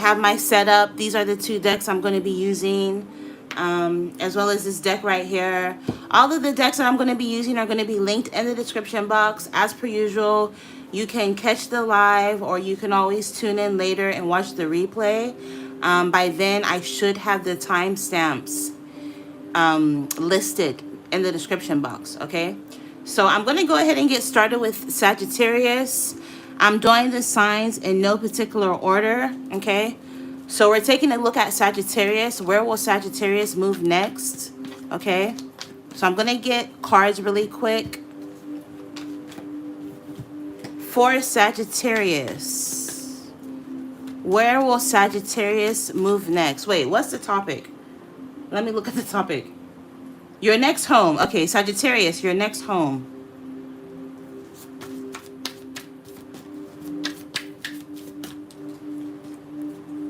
have my setup. These are the two decks I'm going to be using, as well as this deck right here. All of the decks that I'm going to be using are going to be linked in the description box. As per usual, you can catch the live, or you can always tune in later and watch the replay. By then, I should have the timestamps listed in the description box, okay? So I'm going to go ahead and get started with Sagittarius. I'm doing the signs in no particular order, okay? So we're taking a look at Sagittarius. Where will Sagittarius move next, okay? So I'm going to get cards really quick for Sagittarius. Where will Sagittarius move next? Wait, what's the topic? Let me look at the topic. Your next home. Okay, Sagittarius, your next home.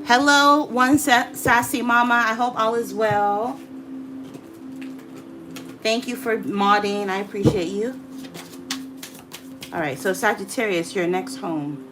Hello, one sassy mama. I hope all is well. Thank you for modding. I appreciate you. All right, so Sagittarius, your next home.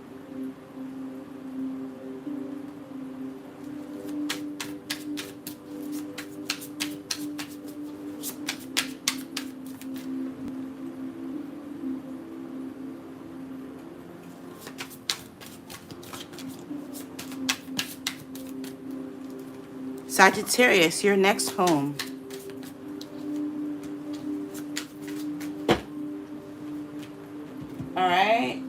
Sagittarius, your next home. All right.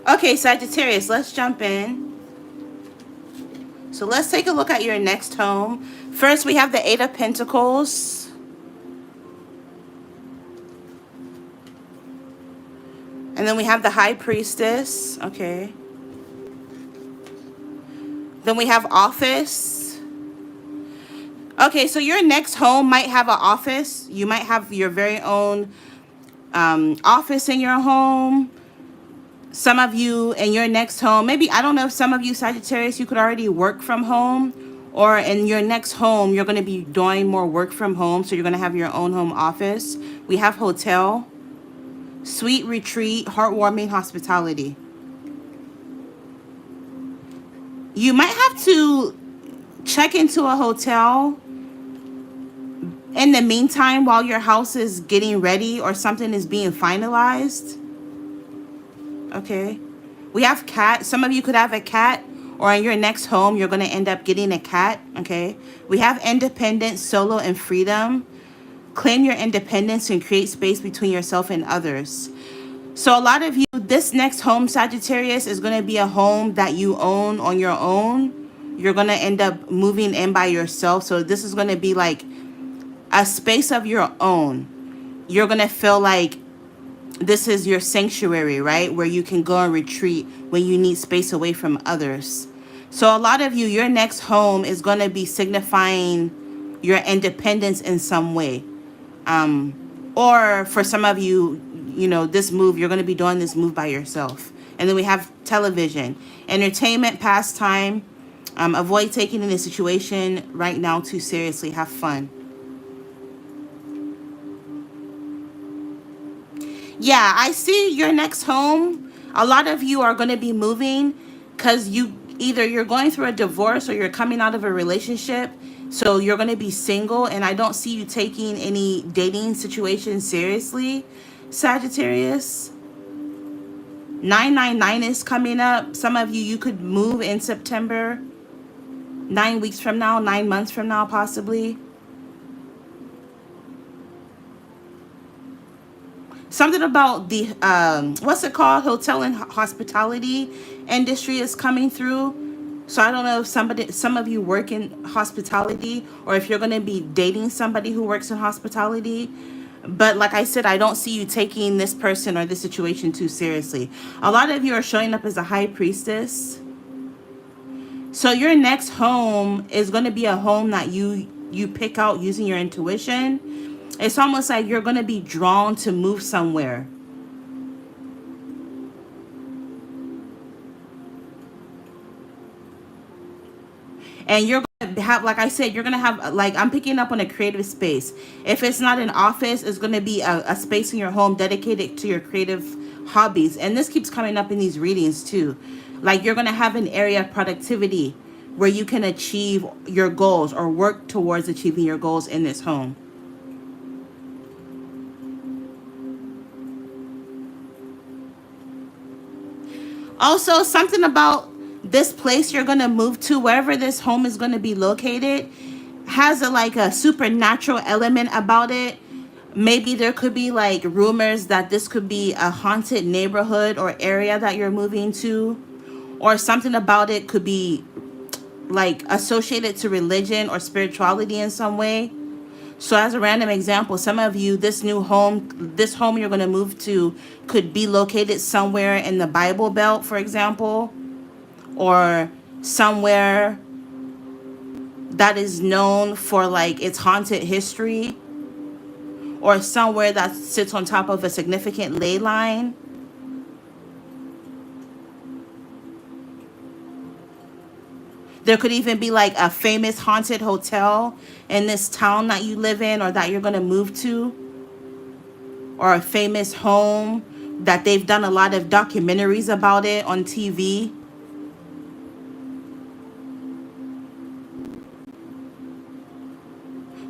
Okay, Sagittarius, let's jump in. So let's take a look at your next home. First, we have the Eight of Pentacles. And then we have the High Priestess. Okay. Then we have Office. Okay, so your next home might have an office. You might have your very own office in your home. Some of you in your next home, maybe, I don't know if some of you Sagittarius, you could already work from home, or in your next home, you're going to be doing more work from home. So you're going to have your own home office. We have hotel, sweet retreat, heartwarming hospitality. You might have to check into a hotel in the meantime while your house is getting ready or something is being finalized. Okay. We have cat. Some of you could have a cat, or in your next home, you're going to end up getting a cat. Okay. We have independence, solo, and freedom. Claim your independence and create space between yourself and others. So a lot of you, this next home, Sagittarius, is going to be a home that you own on your own. You're going to end up moving in by yourself. So this is going to be like a space of your own. You're going to feel like this is your sanctuary, right? Where you can go and retreat when you need space away from others. So a lot of you, your next home is going to be signifying your independence in some way. Or for some of you, you know, this move, you're going to be doing this move by yourself. And then we have television, entertainment, pastime. Avoid taking in a situation right now too seriously. Have fun. Yeah, I see your next home. A lot of you are going to be moving because you're going through a divorce or you're coming out of a relationship. So you're going to be single, and I don't see you taking any dating situation seriously, Sagittarius. 999 is coming up. Some of you could move in September, 9 weeks from now, 9 months from now, possibly. Something about the, what's it called? Hotel and hospitality industry is coming through. So I don't know if some of you work in hospitality, or if you're going to be dating somebody who works in hospitality. But like I said, I don't see you taking this person or this situation too seriously. A lot of you are showing up as a High Priestess. So your next home is going to be a home that you pick out using your intuition. It's almost like you're going to be drawn to move somewhere. And you're going to have, like I said, you're going to have, like, I'm picking up on a creative space. If it's not an office, it's going to be a space in your home dedicated to your creative hobbies. And this keeps coming up in these readings too. Like, you're going to have an area of productivity where you can achieve your goals or work towards achieving your goals in this home. Also, something about this place you're going to move to, wherever this home is going to be located, has a like a supernatural element about it. Maybe there could be like rumors that this could be a haunted neighborhood or area that you're moving to, or something about it could be like associated to religion or spirituality in some way. So as a random example, some of you, this home you're going to move to could be located somewhere in the Bible Belt, for example, or somewhere that is known for like its haunted history, or somewhere that sits on top of a significant ley line. There could even be like a famous haunted hotel in this town that you live in or that you're going to move to, or a famous home that they've done a lot of documentaries about it on TV.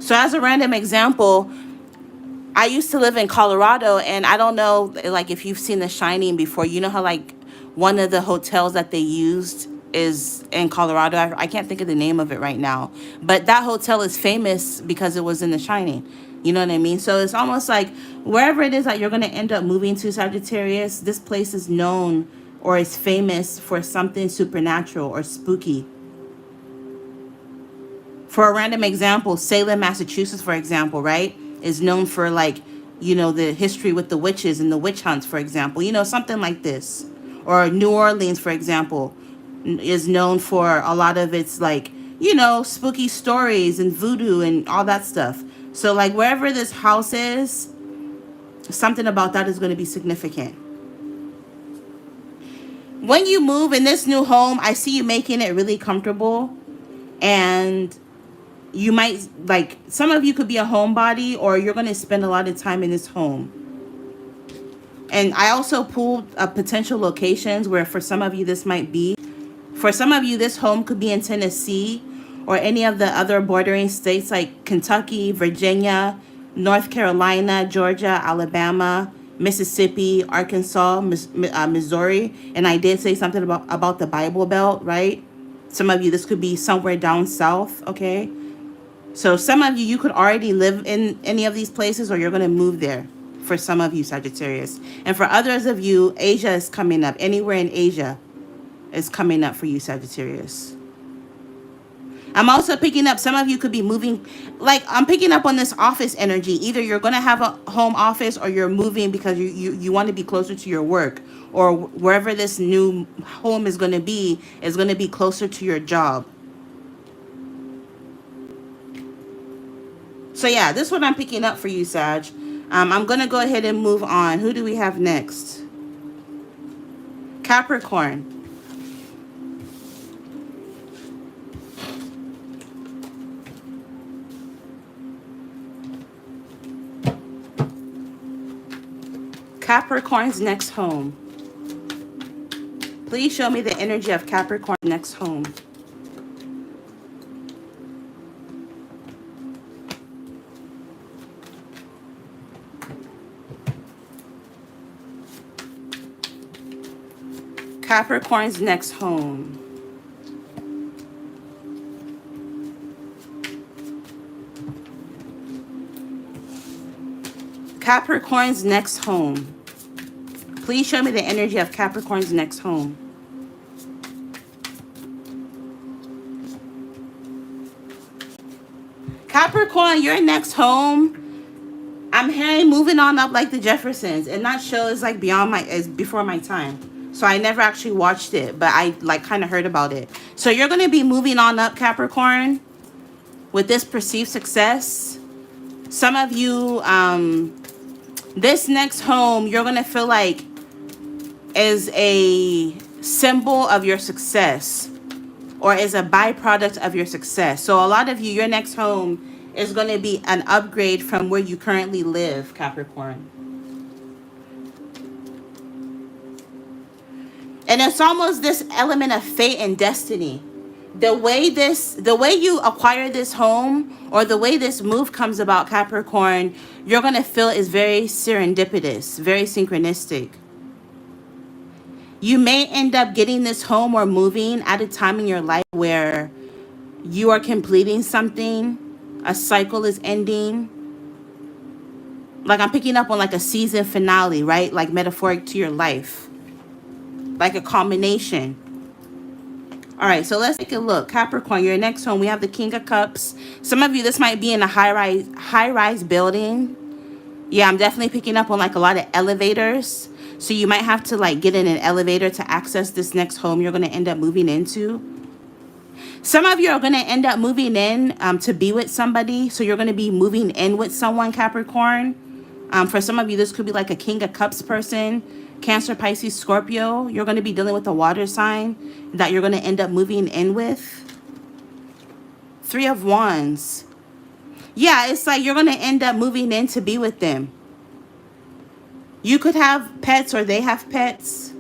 So as a random example, I used to live in Colorado, and I don't know, like, if you've seen The Shining before. You know how like one of the hotels that they used is in Colorado. I can't think of the name of it right now, but that hotel is famous because it was in The Shining. You know what I mean? So it's almost like wherever it is that you're going to end up moving to, Sagittarius, this place is known or is famous for something supernatural or spooky. For a random example, Salem, Massachusetts, for example, right, is known for like, the history with the witches and the witch hunts, for example, something like this. Or New Orleans, for example, is known for a lot of its like, spooky stories and voodoo and all that stuff. So like wherever this house is, something about that is going to be significant. When you move in this new home, I see you making it really comfortable, and you might, like, some of you could be a homebody, or you're going to spend a lot of time in this home. And I also pulled potential locations where for some of you this might be. For some of you, this home could be in Tennessee or any of the other bordering states like Kentucky, Virginia, North Carolina, Georgia, Alabama, Mississippi, Arkansas, Missouri. And I did say something about the Bible Belt, right? Some of you, this could be somewhere down south, okay? So some of you, you could already live in any of these places, or you're going to move there for some of you, Sagittarius. And for others of you, Asia is coming up. Anywhere in Asia is coming up for you, Sagittarius. I'm also picking up, some of you could be moving, like I'm picking up on this office energy. Either you're going to have a home office, or you're moving because you want to be closer to your work, or wherever this new home is going to be closer to your job. So yeah, this is what I'm picking up for you, Sag. I'm going to go ahead and move on. Who do we have next? Capricorn. Capricorn's next home. Please show me the energy of Capricorn's next home. Capricorn's next home. Capricorn's next home. Please show me the energy of Capricorn's next home. Capricorn, your next home, I'm hearing moving on up like the Jeffersons. And that show is like is before my time. So I never actually watched it, but I like kind of heard about it. So you're going to be moving on up, Capricorn, with this perceived success. Some of you, this next home, you're going to feel like is a symbol of your success. or is a byproduct of your success. So a lot of you, your next home is going to be an upgrade from where you currently live, Capricorn. And it's almost this element of fate and destiny. The way you acquire this home, or the way this move comes about, Capricorn, you're going to feel is very serendipitous, very synchronistic. You may end up getting this home or moving at a time in your life where you are completing something, a cycle is ending. Like I'm picking up on like a season finale, right? Like metaphoric to your life. Like a culmination. All right, so let's take a look. Capricorn, your next home, we have the King of Cups. Some of you, this might be in a high-rise building. Yeah, I'm definitely picking up on like a lot of elevators. So you might have to like get in an elevator to access this next home you're going to end up moving into. Some of you are going to end up moving in to be with somebody. So you're going to be moving in with someone, Capricorn. For some of you, this could be like a King of Cups person. Cancer, Pisces, Scorpio. You're going to be dealing with a water sign that you're going to end up moving in with. 3 of Wands. Yeah, it's like you're going to end up moving in to be with them. You could have pets or they have pets.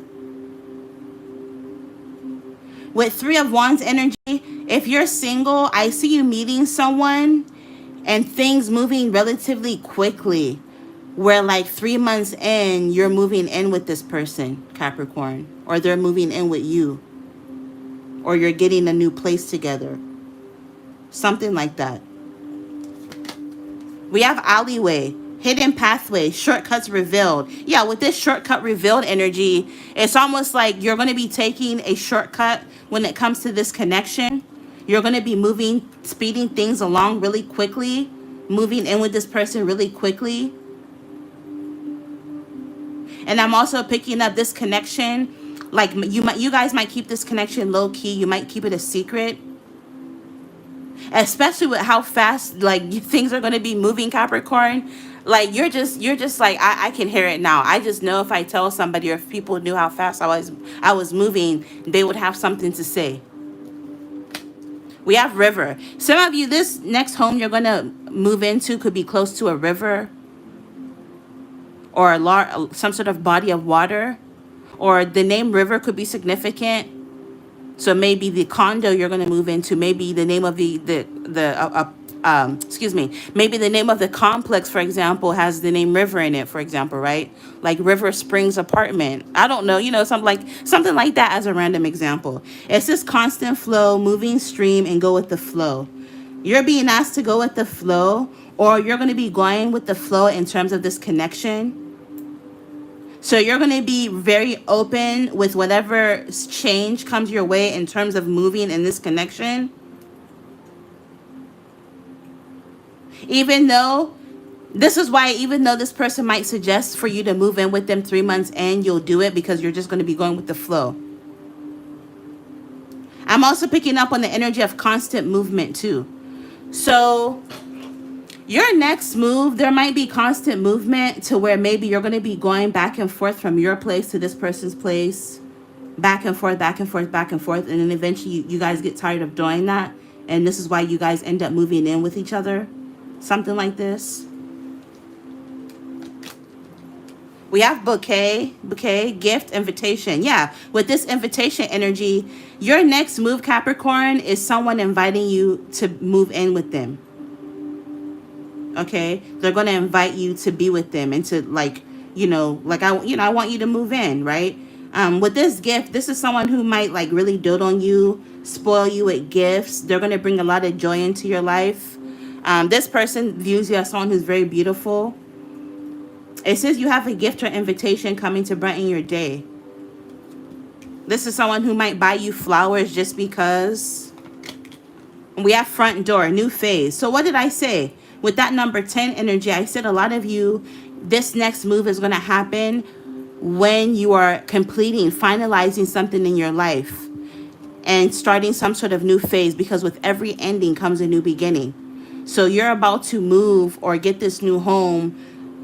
With 3 of Wands energy, if you're single, I see you meeting someone and things moving relatively quickly. Where like 3 months in, you're moving in with this person, Capricorn. Or they're moving in with you. Or you're getting a new place together. Something like that. We have alleyway, hidden pathway, shortcuts revealed. Yeah, with this shortcut revealed energy, it's almost like you're going to be taking a shortcut when it comes to this connection. You're going to be speeding things along really quickly. Moving in with this person really quickly. And I'm also picking up this connection, like you guys might keep this connection low key. You might keep it a secret, especially with how fast like things are going to be moving, Capricorn. Like you're just like I can hear it now. I just know if I tell somebody or if people knew how fast I was moving, they would have something to say. We have river. Some of you, this next home you're going to move into could be close to a river. Or some sort of body of water, or the name river could be significant. So maybe the condo you're going to move into, maybe the name of maybe the name of the complex, for example, has the name river in it, for example, right? Like River Springs apartment. I don't know, something like that as a random example. It's this constant flow, moving stream, and go with the flow. You're being asked to go with the flow, or you're going to be going with the flow in terms of this connection. So you're going to be very open with whatever change comes your way in terms of moving in this connection. Even though this person might suggest for you to move in with them 3 months in, you'll do it because you're just going to be going with the flow. I'm also picking up on the energy of constant movement too. So your next move, there might be constant movement to where maybe you're going to be going back and forth from your place to this person's place. Back and forth, back and forth, back and forth. And then eventually you guys get tired of doing that. And this is why you guys end up moving in with each other. Something like this. We have bouquet, gift, invitation. Yeah, with this invitation energy, your next move, Capricorn, is someone inviting you to move in with them. Okay, they're going to invite you to be with them and to I want you to move in, right? With this gift, this is someone who might like really dote on you, spoil you with gifts. They're going to bring a lot of joy into your life. This person views you as someone who's very beautiful. It says you have a gift or invitation coming to brighten your day. This is someone who might buy you flowers just because. We have front door, new phase. So what did I say? With that number 10 energy, I said a lot of you, this next move is going to happen when you are finalizing something in your life and starting some sort of new phase, because with every ending comes a new beginning. So you're about to move or get this new home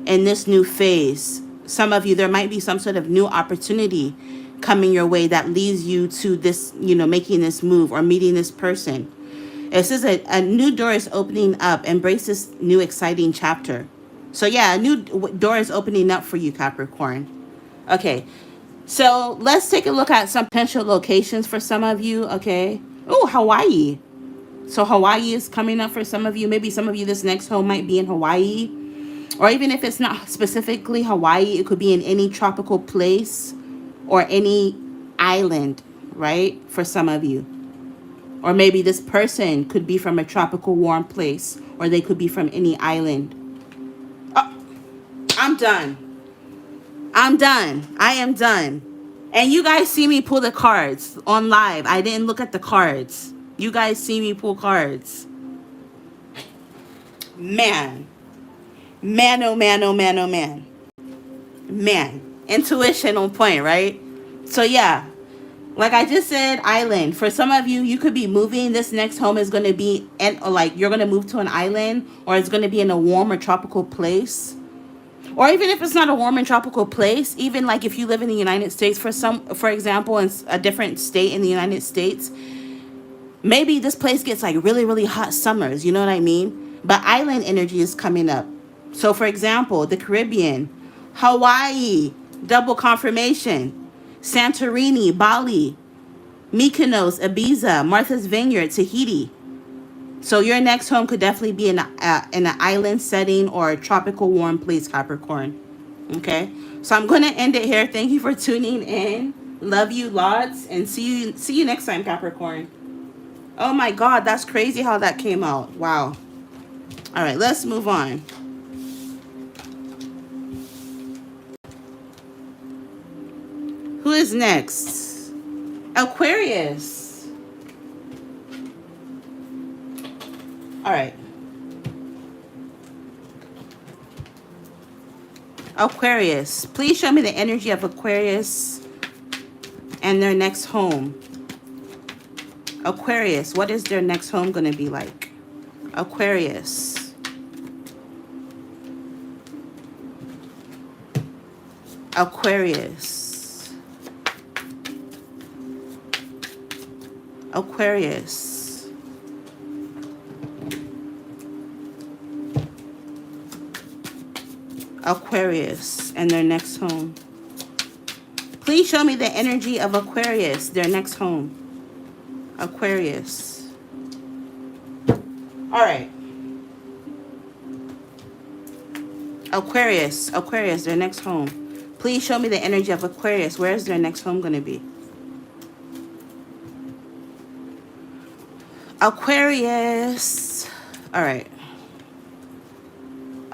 in this new phase. Some of you, there might be some sort of new opportunity coming your way that leads you to this, making this move or meeting this person. It says a new door is opening up. Embrace this new exciting chapter. So yeah, a new door is opening up for you, Capricorn. Okay, so let's take a look at some potential locations for some of you, okay? Oh, Hawaii. So Hawaii is coming up for some of you. Maybe some of you, this next home might be in Hawaii. Or even if it's not specifically Hawaii, it could be in any tropical place or any island, right? For some of you. Or maybe this person could be from a tropical warm place, or they could be from any island. Oh, I'm done. I'm done. I am done. And you guys see me pull the cards on live. I didn't look at the cards. You guys see me pull cards. Man. Man, oh man, oh man, oh man. Man. Intuition on point, right? So yeah. Like I just said, island. For some of you, you could be moving. This next home is going to be, you're going to move to an island, or it's going to be in a warm or tropical place. Or even if it's not a warm and tropical place, even like if you live in the United States, for example, in a different state in the United States, maybe this place gets like really, really hot summers. You know what I mean? But island energy is coming up. So for example, the Caribbean, Hawaii, double confirmation, Santorini, Bali, Mykonos, Ibiza, Martha's Vineyard, Tahiti. So your next home could definitely be in an island setting or a tropical warm place, Capricorn. Okay, so I'm going to end it here. Thank you for tuning in. Love you lots, and see you next time, Capricorn. Oh my God, that's crazy how that came out. Wow. All right, let's move on. Who is next? Aquarius. All right. Aquarius. Please show me the energy of Aquarius and their next home. Aquarius. What is their next home going to be like? Aquarius. Aquarius. Aquarius. Aquarius and their next home. Please show me the energy of Aquarius, their next home. Aquarius. All right. Aquarius, their next home. Please show me the energy of Aquarius. Where is their next home going to be? Aquarius. All right.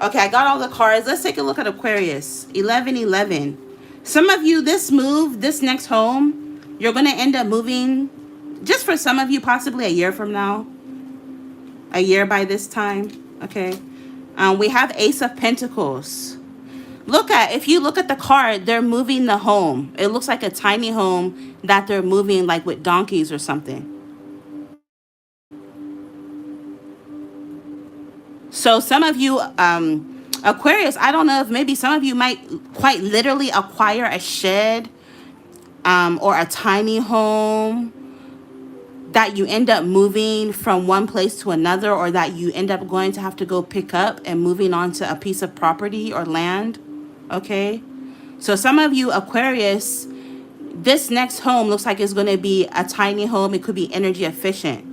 Okay, I got all the cards. Let's take a look at Aquarius. 11-11. Some of you, this next home, you're going to end up moving, just for some of you, possibly a year from now. A year by this time, okay? We have Ace of Pentacles. If you look at the card, they're moving the home. It looks like a tiny home that they're moving like with donkeys or something. So some of you, Aquarius, I don't know if maybe some of you might quite literally acquire a shed or a tiny home that you end up moving from one place to another, or that you end up going to have to go pick up and moving onto a piece of property or land, okay? So some of you, Aquarius, this next home looks like it's going to be a tiny home. It could be energy efficient,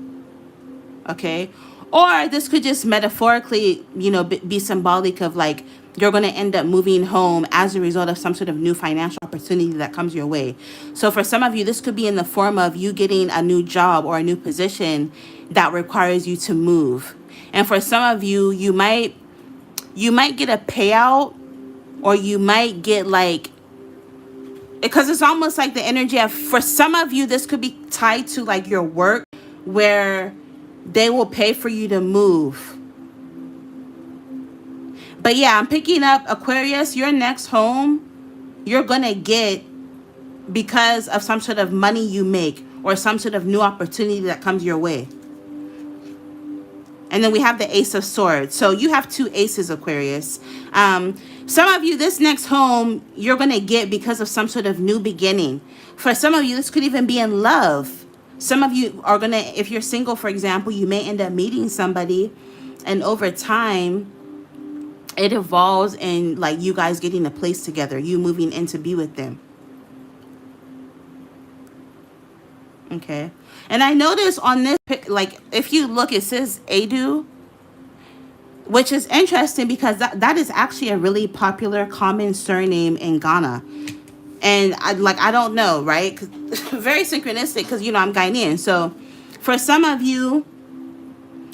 okay? Or this could just metaphorically, be symbolic of like you're going to end up moving home as a result of some sort of new financial opportunity that comes your way. So for some of you, this could be in the form of you getting a new job or a new position that requires you to move. And for some of you, you might get a payout, or you might get like, because it's almost like the energy of, for some of you, this could be tied to like your work, where they will pay for you to move. But yeah, I'm picking up Aquarius, your next home, you're going to get because of some sort of money you make or some sort of new opportunity that comes your way. And then we have the Ace of Swords. So you have two aces, Aquarius. Some of you, this next home, you're going to get because of some sort of new beginning. For some of you, this could even be in love. Some of you are going to, if you're single, for example, you may end up meeting somebody. And over time, it evolves in like you guys getting a place together. You moving in to be with them. Okay. And I noticed on this, like, if you look, it says Adu, which is interesting because that is actually a really popular common surname in Ghana. And I don't know, right? Very synchronistic because, you know, I'm Ghanaian. So for some of you,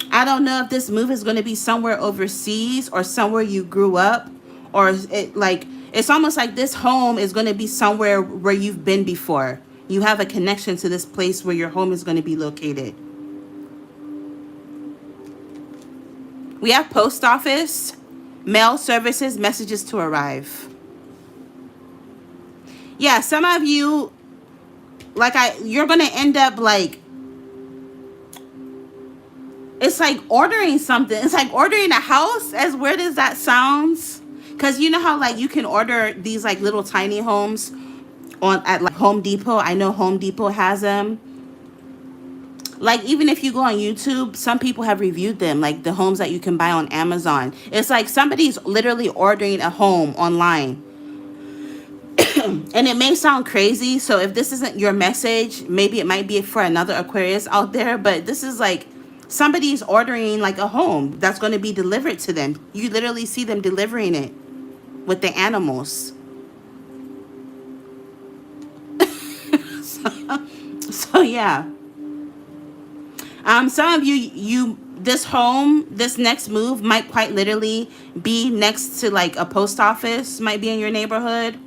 I don't know if this move is going to be somewhere overseas or somewhere you grew up, or it's almost like this home is going to be somewhere where you've been before. You have a connection to this place where your home is going to be located. We have post office, mail services, messages to arrive. Yeah, some of you, you're going to end up like, it's like ordering something. It's like ordering a house, as weird as that sounds. Because you know how like you can order these like little tiny homes at like Home Depot. I know Home Depot has them. Like, even if you go on YouTube, some people have reviewed them, like the homes that you can buy on Amazon. It's like somebody's literally ordering a home online. And it may sound crazy, so if this isn't your message, maybe it might be for another Aquarius out there, but this is like somebody's ordering like a home that's going to be delivered to them. You literally see them delivering it with the animals. So yeah. Some of you, this home, this next move might quite literally be next to like a post office, might be in your neighborhood.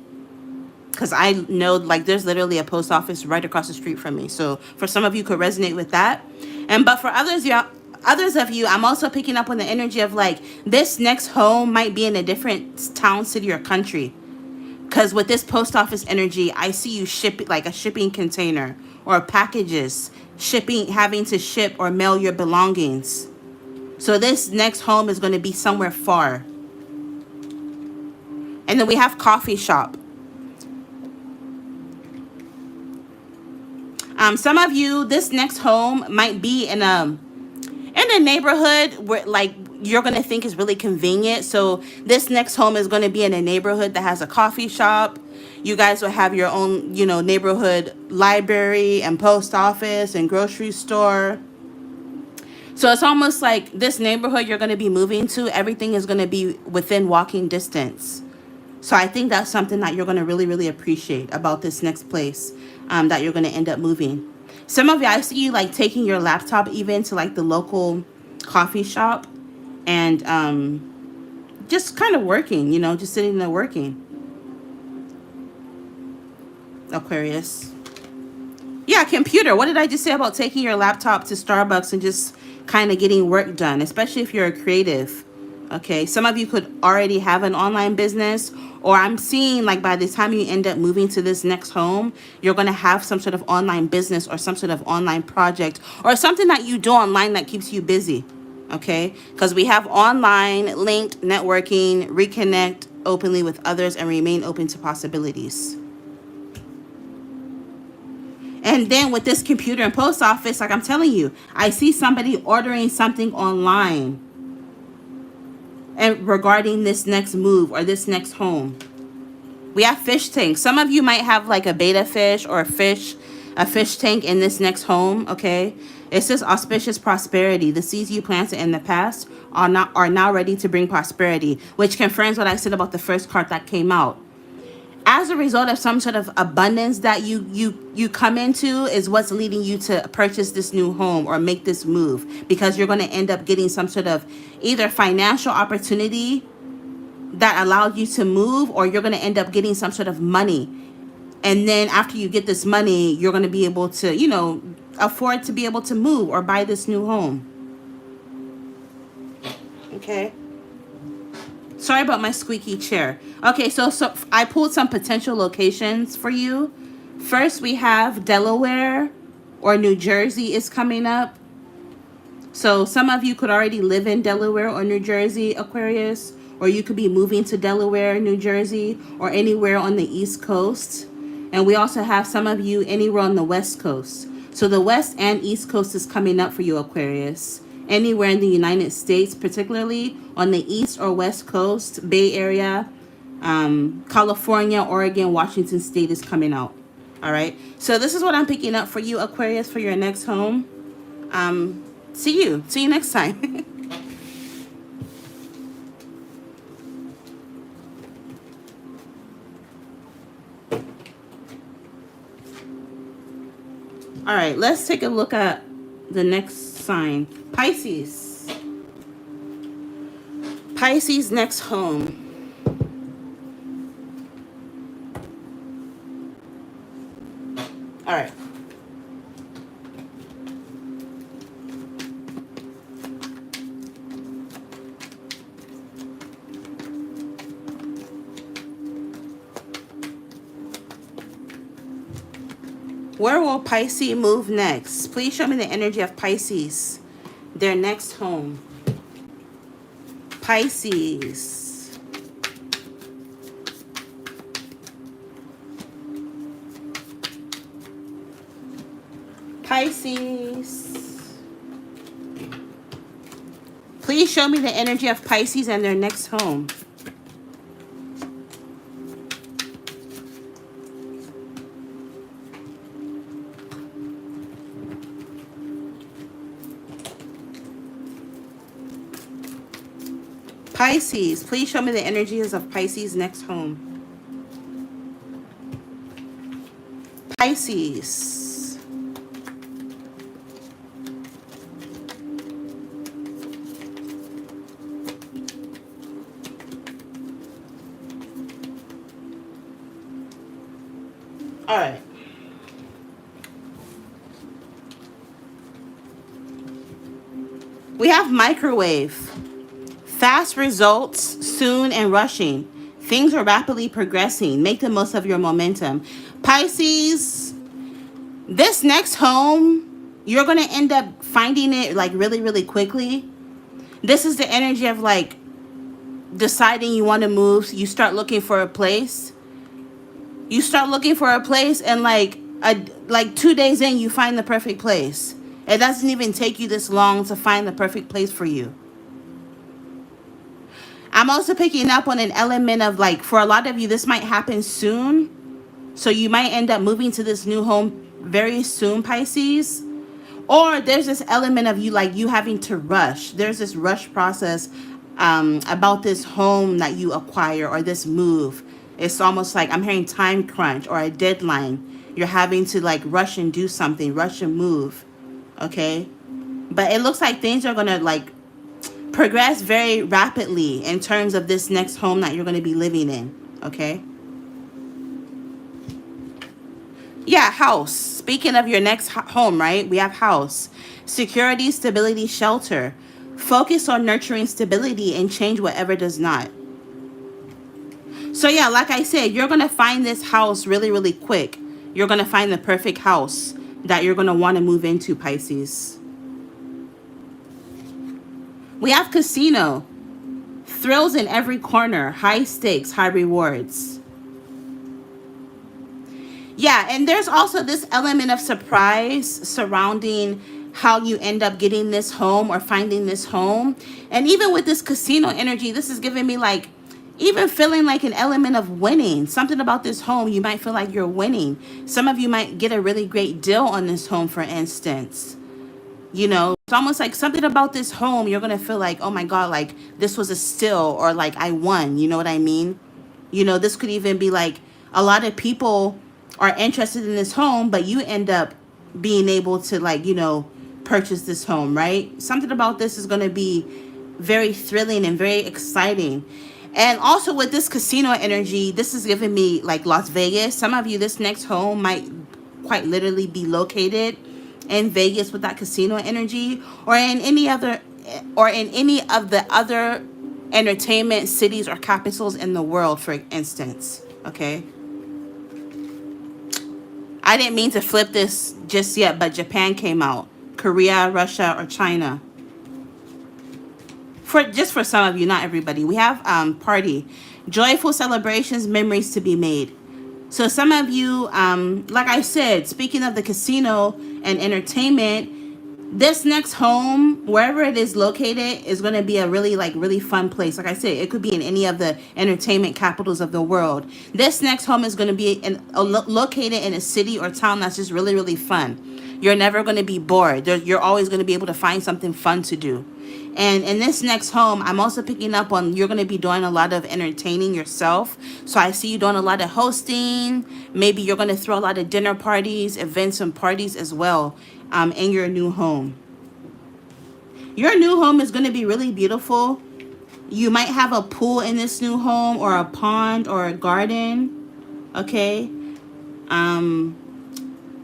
Because I know like there's literally a post office right across the street from me. So for some of you could resonate with that. But for others of you, I'm also picking up on the energy of like this next home might be in a different town, city, or country. Because with this post office energy, I see you ship like a shipping container or packages, having to ship or mail your belongings. So this next home is going to be somewhere far. And then we have coffee shop. Some of you, this next home might be in a neighborhood where like you're going to think is really convenient. So this next home is going to be in a neighborhood that has a coffee shop. You guys will have your own, you know, neighborhood library and post office and grocery store. So it's almost like this neighborhood you're going to be moving to, everything is going to be within walking distance. So I think that's something that you're going to really, really appreciate about this next place that you're going to end up moving. Some of you, I see you like taking your laptop even to like the local coffee shop and just kind of working, you know, just sitting there working. Aquarius. Yeah, computer. What did I just say about taking your laptop to Starbucks and just kind of getting work done, especially if you're a creative? Okay, some of you could already have an online business, or I'm seeing like by the time you end up moving to this next home, you're going to have some sort of online business or some sort of online project or something that you do online that keeps you busy. Okay, because we have online, linked, networking, reconnect openly with others, and remain open to possibilities. And then with this computer and post office, like I'm telling you, I see somebody ordering something online and regarding this next move or this next home. We have fish tanks. Some of you might have like a betta fish or a fish tank in this next home, okay? It says auspicious prosperity. The seeds you planted in the past are now ready to bring prosperity, which confirms what I said about the first card that came out. As a result of some sort of abundance that you come into is what's leading you to purchase this new home or make this move, because you're going to end up getting some sort of either financial opportunity that allows you to move, or you're going to end up getting some sort of money. And then after you get this money, you're going to be able to, you know, afford to be able to move or buy this new home. Okay. Sorry about my squeaky chair. Okay, so I pulled some potential locations for you. First, we have Delaware or New Jersey is coming up. So some of you could already live in Delaware or New Jersey, Aquarius, or you could be moving to Delaware, New Jersey, or anywhere on the East Coast. And we also have some of you anywhere on the West Coast. So the West and East Coast is coming up for you, Aquarius. Anywhere in the United States, particularly on the East or West Coast, Bay Area, California, Oregon, Washington State is coming out. All right. So this is what I'm picking up for you, Aquarius, for your next home. See you next time. All right, let's take a look at the next sign. Pisces. Pisces next home. All right. Where will Pisces move next? Please show me the energy of Pisces. Their next home. Pisces. Pisces. Please show me the energy of Pisces and their next home. Pisces, please show me the energies of Pisces next home. Pisces. All right. We have microwave. Fast results, soon and rushing. Things are rapidly progressing. Make the most of your momentum. Pisces, this next home, you're going to end up finding it like really, really quickly. This is the energy of like deciding you want to move. You start looking for a place. You start looking for a place and like 2 days in, you find the perfect place. It doesn't even take you this long to find the perfect place for you. I'm also picking up on an element of like, for a lot of you, this might happen soon. So you might end up moving to this new home very soon, Pisces. Or there's this element of you like you having to rush. There's this rush process about this home that you acquire or this move. It's almost like I'm hearing time crunch or a deadline. You're having to like rush and do something, rush and move. Okay. But it looks like things are going to like progress very rapidly in terms of this next home that you're going to be living in. Okay. Yeah, house. Speaking of your next home, right? We have house. Security, stability, shelter. Focus on nurturing stability and change whatever does not. So yeah, like I said, you're going to find this house really, really quick. You're going to find the perfect house that you're going to want to move into, Pisces. We have casino. Thrills in every corner. High stakes, high rewards. Yeah, and there's also this element of surprise surrounding how you end up getting this home or finding this home. And even with this casino energy, this is giving me like, even feeling like an element of winning. Something about this home, you might feel like you're winning. Some of you might get a really great deal on this home, for instance. You know, it's almost like something about this home, you're going to feel like, oh my God, like this was a steal or like I won. You know what I mean? You know, this could even be like a lot of people are interested in this home, but you end up being able to like, you know, purchase this home, right? Something about this is going to be very thrilling and very exciting. And also with this casino energy, this is giving me like Las Vegas. Some of you, this next home might quite literally be located in Vegas with that casino energy, or in any of the other entertainment cities or capitals in the world, for instance. Okay. I didn't mean to flip this just yet, but Japan came out. Korea, Russia, or China. just for some of you, not everybody. We have party, joyful celebrations, memories to be made. So some of you, like I said, speaking of the casino and entertainment, this next home, wherever it is located, is going to be a really fun place. Like I said, it could be in any of the entertainment capitals of the world. This next home is going to be located in a city or town that's just really fun. You're never going to be bored. You're always going to be able to find something fun to do. And in this next home, I'm also picking up on you're going to be doing a lot of entertaining yourself. So I see you doing a lot of hosting. Maybe you're going to throw a lot of dinner parties, events, and parties as well in your new home. Your new home is going to be really beautiful. You might have a pool in this new home, or a pond, or a garden. Okay.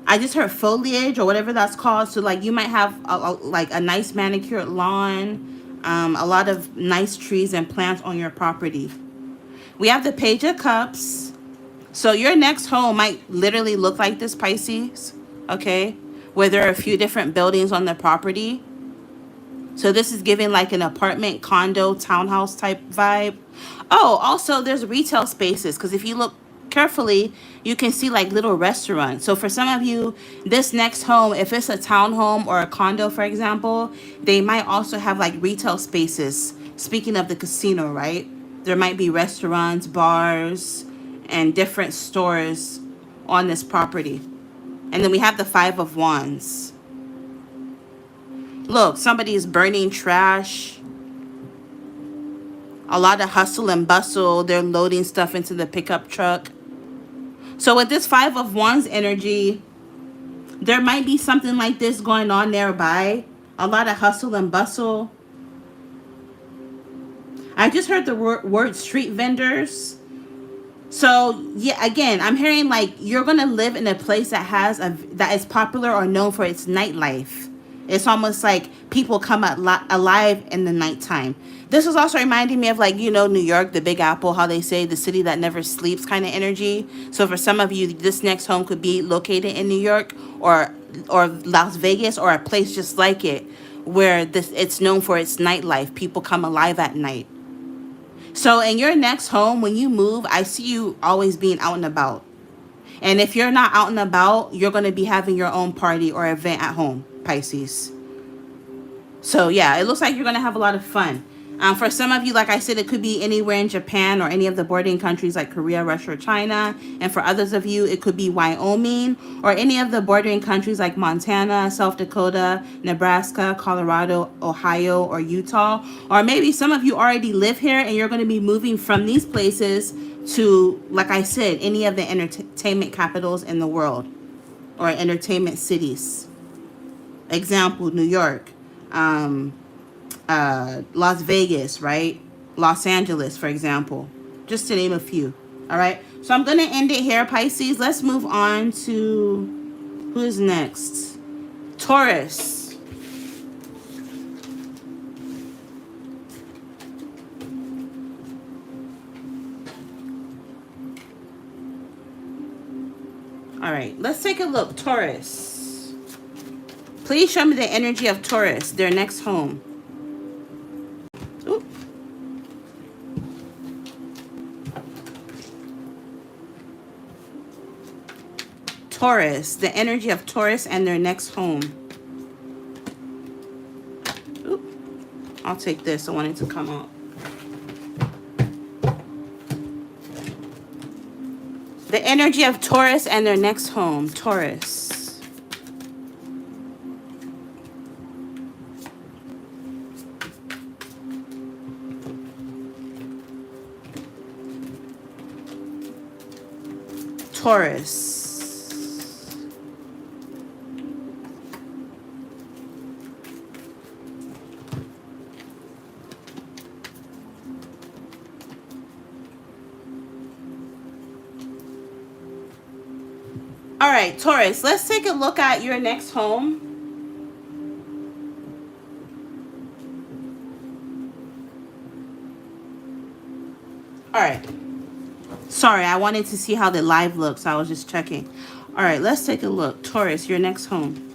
I just heard foliage or whatever that's called. So like you might have a nice manicured lawn, a lot of nice trees and plants on your property. We have the Page of Cups. So your next home might literally look like this, Pisces. Okay. Where there are a few different buildings on the property. So this is giving like an apartment, condo, townhouse type vibe. Oh, also there's retail spaces, because if you look carefully, you can see like little restaurants. So for some of you, this next home, if it's a townhome or a condo, for example, they might also have like retail spaces. Speaking of the casino, right? There might be restaurants, bars, and different stores on this property. And then we have the Five of Wands. Look, somebody is burning trash. A lot of hustle and bustle. They're loading stuff into the pickup truck. So with this Five of Wands energy, there might be something like this going on nearby. A lot of hustle and bustle. I just heard the word street vendors. So yeah, again, I'm hearing like you're gonna live in a place that is popular or known for its nightlife. It's almost like people come alive in the nighttime. This is also reminding me of like, you know, New York, the Big Apple, how they say the city that never sleeps kind of energy. So for some of you, this next home could be located in New York or Las Vegas, or a place just like it, where it's known for its nightlife. People come alive at night. So in your next home, when you move, I see you always being out and about. And if you're not out and about, you're going to be having your own party or event at home, Pisces. So yeah, it looks like you're going to have a lot of fun. For some of you, like I said, it could be anywhere in Japan or any of the bordering countries like Korea, Russia, or China. And for others of you, it could be Wyoming or any of the bordering countries like Montana, South Dakota, Nebraska, Colorado, Ohio, or Utah. Or maybe some of you already live here and you're going to be moving from these places to, like I said, any of the entertainment capitals in the world or entertainment cities. Example, New York. Las Vegas, right? Los Angeles, for example, just to name a few. All right, so I'm gonna end it here, Pisces. Let's move on to who's next. Taurus. All right, let's take a look. Taurus, please show me the energy of Taurus, their next home. Taurus, the energy of Taurus and their next home. Oop. I'll take this. I want it to come out. The energy of Taurus and their next home. Taurus. Taurus. All right, Taurus, let's take a look at your next home. All right. Sorry, I wanted to see how the live looks. I was just checking. All right, let's take a look. Taurus, your next home.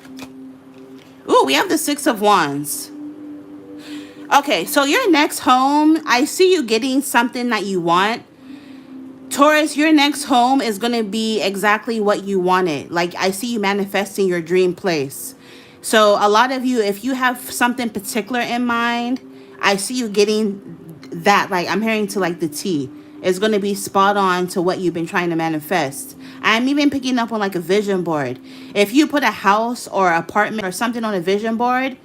Ooh, we have the Six of Wands. Okay, so your next home, I see you getting something that you want. Taurus, your next home is going to be exactly what you wanted. Like, I see you manifesting your dream place. So a lot of you, if you have something particular in mind, I see you getting that. Like, I'm hearing to like the T. It's going to be spot on to what you've been trying to manifest. I'm even picking up on like a vision board. If you put a house or apartment or something on a vision board,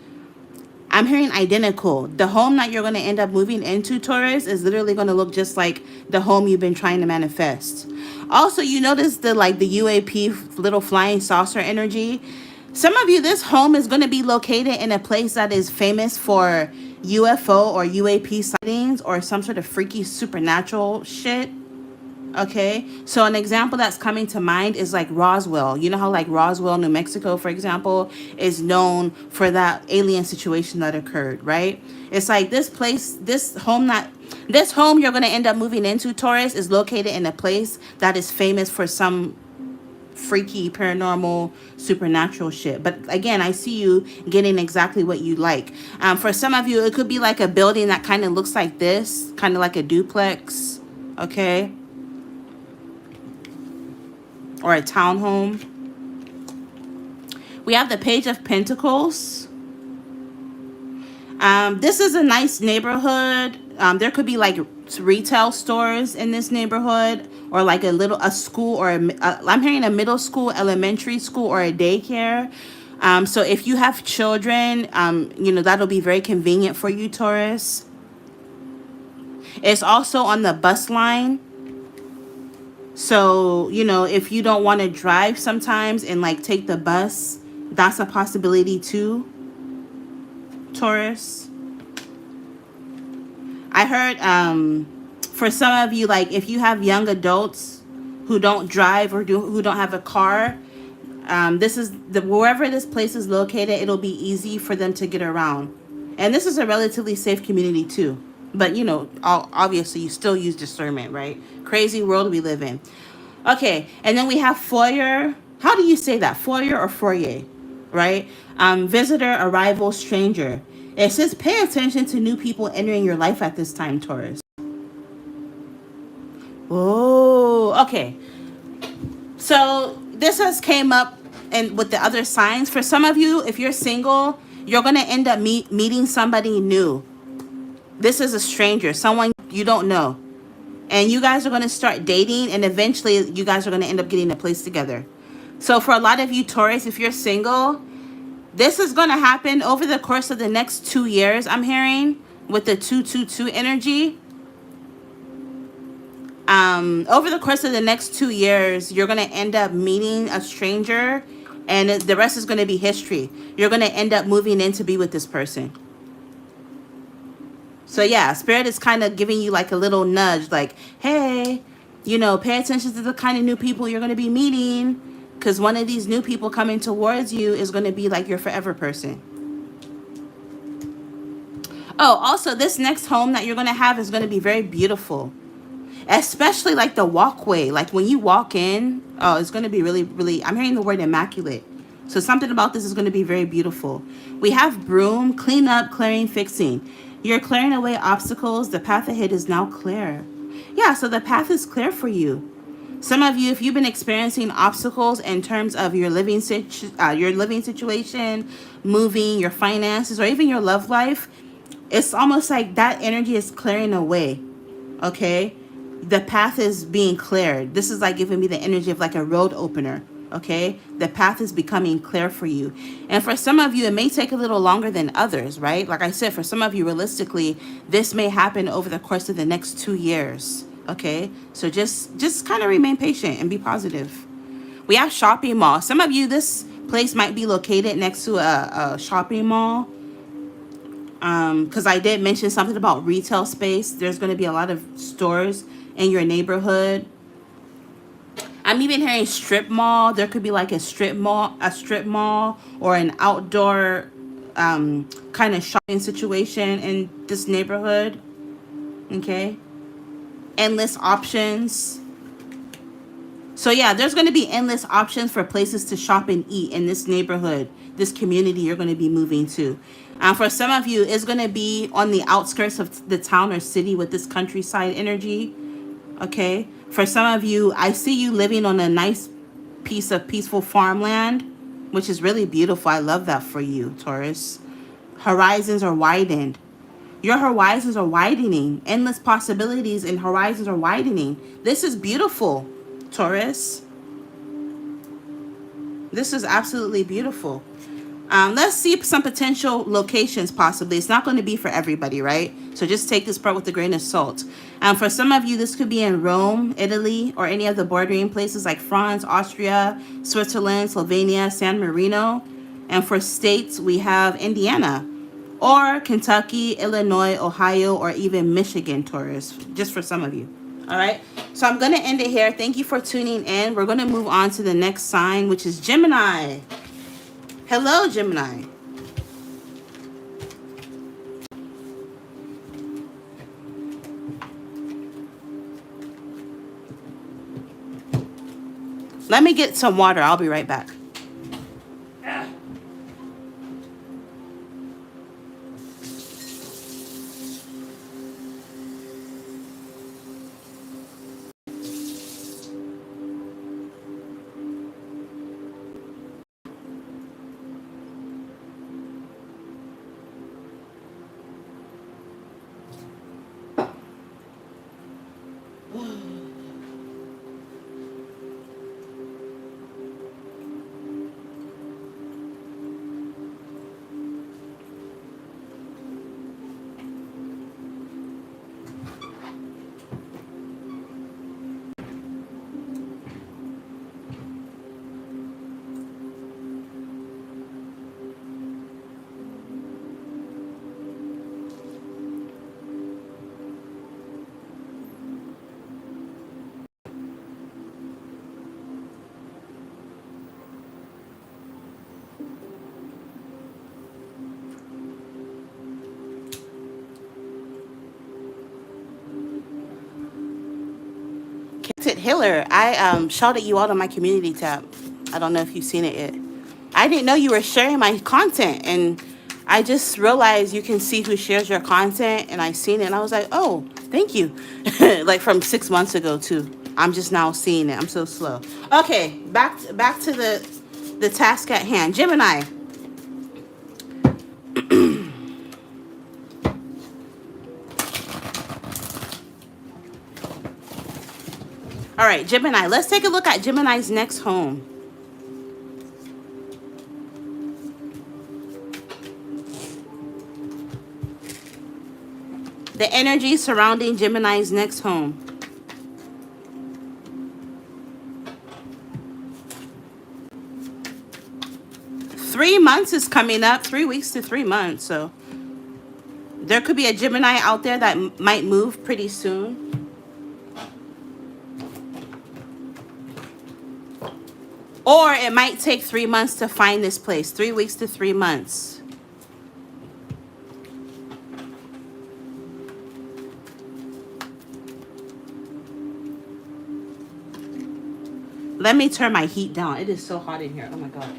I'm hearing identical. The home that you're going to end up moving into, Taurus, is literally going to look just like the home you've been trying to manifest. Also, you notice the like the UAP little flying saucer energy. Some of you, this home is going to be located in a place that is famous for UFO or UAP sightings or some sort of freaky supernatural shit. Okay, so an example that's coming to mind is like Roswell. You know how like Roswell, New Mexico, for example, is known for that alien situation that occurred, right? It's like this place, this home you're going to end up moving into, Taurus, is located in a place that is famous for some freaky paranormal supernatural shit. But again, I see you getting exactly what you like. For some of you, it could be like a building that kind of looks like this, kind of like a duplex, okay, or a townhome. We have the Page of Pentacles. This is a nice neighborhood. There could be like retail stores in this neighborhood, or like a school, or I'm hearing a middle school, elementary school, or a daycare. So if you have children, that'll be very convenient for you, Taurus. It's also on the bus line. So, if you don't want to drive sometimes and like take the bus, that's a possibility too, Taurus. I heard for some of you, like if you have young adults who don't drive or who don't have a car, this is wherever this place is located, it'll be easy for them to get around. And this is a relatively safe community too. But, obviously you still use discernment, right? Crazy world we live in. Okay, and then we have foyer. How do you say that? Foyer or foyer, right? Visitor, arrival, stranger. It says pay attention to new people entering your life at this time, Taurus. Oh, okay. So this has came up and with the other signs. For some of you, if you're single, you're going to end up meeting somebody new. This is a stranger, someone you don't know. And you guys are going to start dating, and eventually you guys are going to end up getting a place together. So for a lot of you, Taurus, if you're single, this is going to happen over the course of the next 2 years, I'm hearing, with the 222 energy. Over the course of the next 2 years, you're going to end up meeting a stranger, and the rest is going to be history. You're going to end up moving in to be with this person. So yeah, Spirit is kind of giving you like a little nudge, like, hey, pay attention to the kind of new people you're going to be meeting, because one of these new people coming towards you is going to be like your forever person. Oh, also, this next home that you're going to have is going to be very beautiful, especially like the walkway. Like when you walk in, oh, it's going to be really, really, I'm hearing the word immaculate. So something about this is going to be very beautiful. We have broom, clean up, clearing, fixing. You're clearing away obstacles. The path ahead is now clear. Yeah, so the path is clear for you. Some of you, if you've been experiencing obstacles in terms of your living situation, moving, your finances, or even your love life, it's almost like that energy is clearing away. Okay? The path is being cleared. This is like giving me the energy of like a road opener. Okay, the path is becoming clear for you. And for some of you, it may take a little longer than others, right? Like I said, for some of you, realistically, this may happen over the course of the next 2 years. Okay, so just kind of remain patient and be positive. We have shopping mall. Some of you, this place might be located next to a shopping mall. Because I did mention something about retail space. There's going to be a lot of stores in your neighborhood. I'm even hearing strip mall. There could be like a strip mall, or an outdoor kind of shopping situation in this neighborhood. Okay. Endless options. So yeah, there's going to be endless options for places to shop and eat in this neighborhood, this community you're going to be moving to. For some of you, it's going to be on the outskirts of the town or city with this countryside energy. Okay. For some of you, I see you living on a nice piece of peaceful farmland, which is really beautiful. I love that for you, Taurus. Horizons are widened. Your horizons are widening. Endless possibilities and horizons are widening. This is beautiful, Taurus. This is absolutely beautiful. Let's see some potential locations possibly. It's not going to be for everybody, right? So just take this part with a grain of salt. For some of you, this could be in Rome, Italy, or any of the bordering places like France, Austria, Switzerland, Slovenia, San Marino. And for states, we have Indiana, or Kentucky, Illinois, Ohio, or even Michigan, Taurus, just for some of you. All right. So I'm going to end it here. Thank you for tuning in. We're going to move on to the next sign, which is Gemini. Hello, Gemini. Let me get some water. I'll be right back. Hiller, I shouted you out on my community tab. I don't know if you've seen it yet. I didn't know you were sharing my content, and I just realized you can see who shares your content, and I seen it, and I was like, oh, thank you. Like from 6 months ago too. I'm just now seeing it. I'm so slow. Okay, back to the task at hand. Gemini. All right, Gemini, let's take a look at Gemini's next home. The energy surrounding Gemini's next home. Three months is coming up, 3 weeks to 3 months. So there could be a Gemini out there that might move pretty soon. Or it might take 3 months to find this place. 3 weeks to 3 months. Let me turn my heat down. It is so hot in here. Oh my God.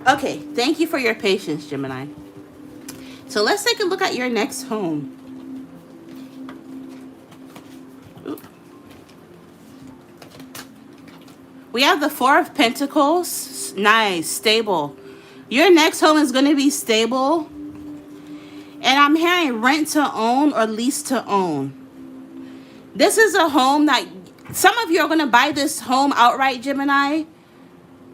Okay, thank you for your patience, Gemini. So let's take a look at your next home. Ooh. We have the Four of Pentacles. Nice, stable. Your next home is going to be stable. And I'm hearing rent to own or lease to own. This is a home that some of you are going to buy this home outright, Gemini.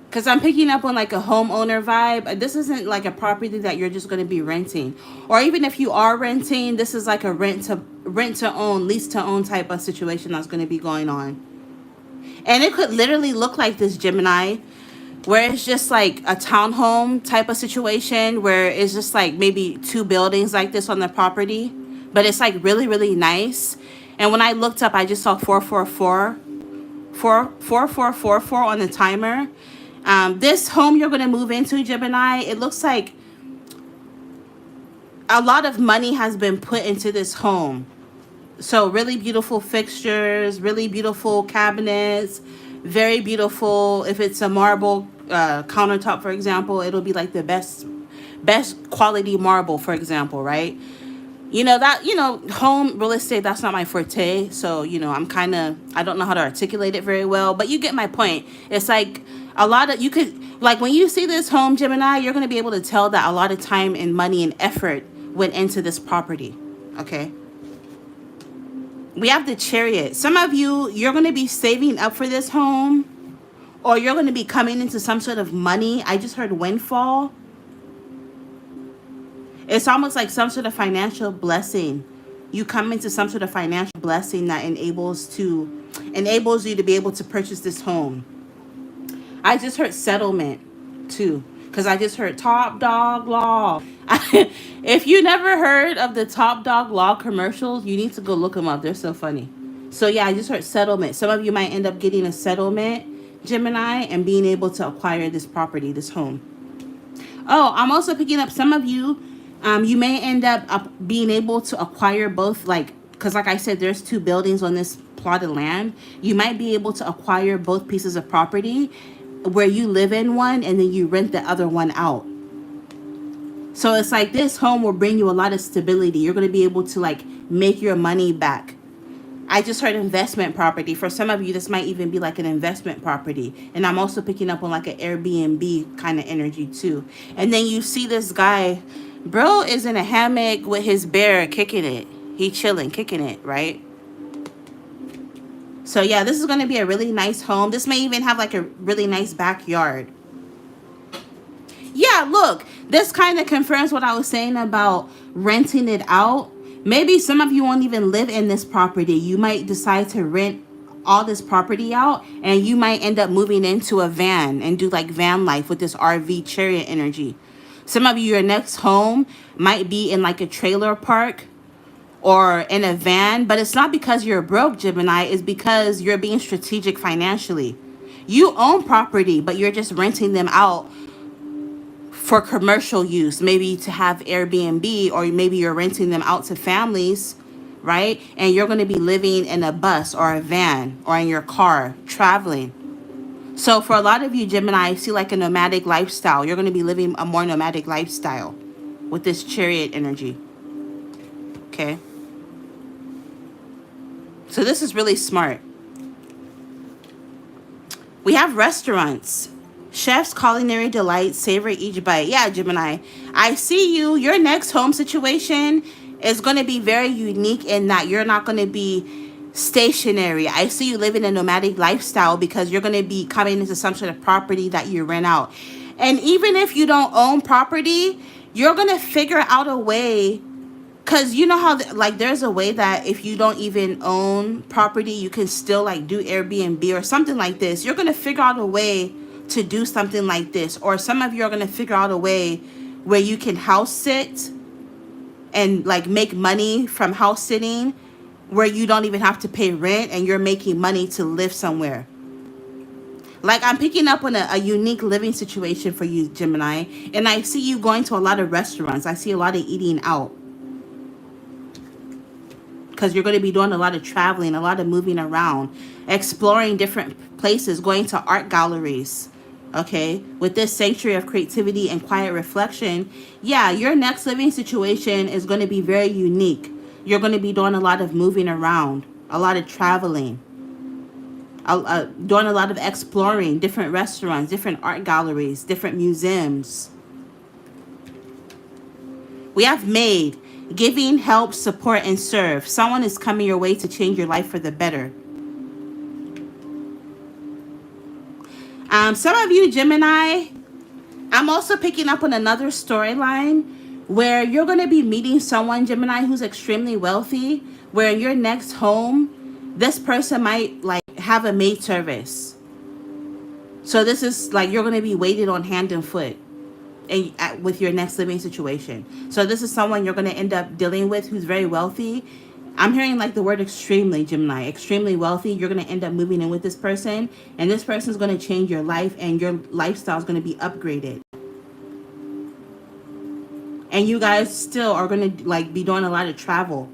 Because I'm picking up on like a homeowner vibe. This isn't like a property that you're just going to be renting. Or even if you are renting, this is like a rent to own, lease to own type of situation that's going to be going on. And it could literally look like this, Gemini, where it's just like a townhome type of situation where it's just like maybe 2 buildings like this on the property. But it's like really, really nice. And when I looked up, I just saw 444. 4444 on the timer. This home you're going to move into, Gemini, it looks like a lot of money has been put into this home. So really beautiful fixtures, really beautiful cabinets, very beautiful. If it's a marble countertop, for example, it'll be like the best quality marble, for example, right? Home real estate, that's not my forte. So, I don't know how to articulate it very well, but you get my point. It's like a lot of, you could, like when you see this home, Gemini, you're going to be able to tell that a lot of time and money and effort went into this property. Okay. We have the Chariot. Some of you, you're going to be saving up for this home, or you're going to be coming into some sort of money. I just heard windfall. It's almost like some sort of financial blessing. You come into some sort of financial blessing that enables you to be able to purchase this home. I just heard settlement too, because I just heard Top Dog Law. If you never heard of the Top Dog Law commercials, you need to go look them up. They're so funny. So yeah, I just heard settlement. Some of you might end up getting a settlement, Gemini, and being able to acquire this property, this home. Oh, I'm also picking up some of you. You may end up being able to acquire both, because like I said, there's 2 buildings on this plot of land. You might be able to acquire both pieces of property where you live in one and then you rent the other one out. So it's like this home will bring you a lot of stability. You're going to be able to make your money back. I just heard investment property. For some of you, this might even be like an investment property. And I'm also picking up on like an Airbnb kind of energy too. And then you see this guy, bro is in a hammock with his bear kicking it. He chilling, kicking it, right? So yeah, this is going to be a really nice home. This may even have like a really nice backyard. Yeah, look, this kind of confirms what I was saying about renting it out. Maybe some of you won't even live in this property. You might decide to rent all this property out, and you might end up moving into a van and do like van life with this RV Chariot energy. Some of you, your next home might be in like a trailer park or in a van, but it's not because you're broke, Gemini. It's because you're being strategic financially. You own property, but you're just renting them out for commercial use, maybe to have Airbnb, or maybe you're renting them out to families, right? And you're going to be living in a bus or a van or in your car traveling. So for a lot of you, Gemini, I see like a nomadic lifestyle. You're going to be living a more nomadic lifestyle with this Chariot energy. Okay. So this is really smart. We have restaurants. Chef's culinary delight, savor each bite. Yeah, Gemini, I see you. Your next home situation is going to be very unique in that you're not going to be stationary. I see you living a nomadic lifestyle because you're going to be coming into some sort of property that you rent out. And even if you don't own property, you're going to figure out a way, because you know how there's a way that if you don't even own property, you can still do Airbnb or something like this. You're going to figure out a way to do something like this. Or some of you are going to figure out a way where you can house sit and make money from house sitting, where you don't even have to pay rent and you're making money to live somewhere. I'm picking up on a unique living situation for you, Gemini. And I see you going to a lot of restaurants. I see a lot of eating out, because you're going to be doing a lot of traveling, a lot of moving around, exploring different places, going to art galleries. Okay, with this sanctuary of creativity and quiet reflection, yeah, your next living situation is going to be very unique. You're going to be doing a lot of moving around, a lot of traveling, doing a lot of exploring different restaurants, different art galleries, different museums. We have made, giving, help, support, and serve. Someone is coming your way to change your life for the better. Some of you, Gemini, I'm also picking up on another storyline where you're going to be meeting someone, Gemini, who's extremely wealthy, where in your next home, this person might have a maid service. So this is you're going to be waited on hand and foot with your next living situation. So this is someone you're going to end up dealing with who's very wealthy, I'm hearing like the word extremely, Gemini. Extremely wealthy. You're going to end up moving in with this person. And this person is going to change your life. And your lifestyle is going to be upgraded. And you guys still are going to like be doing a lot of travel.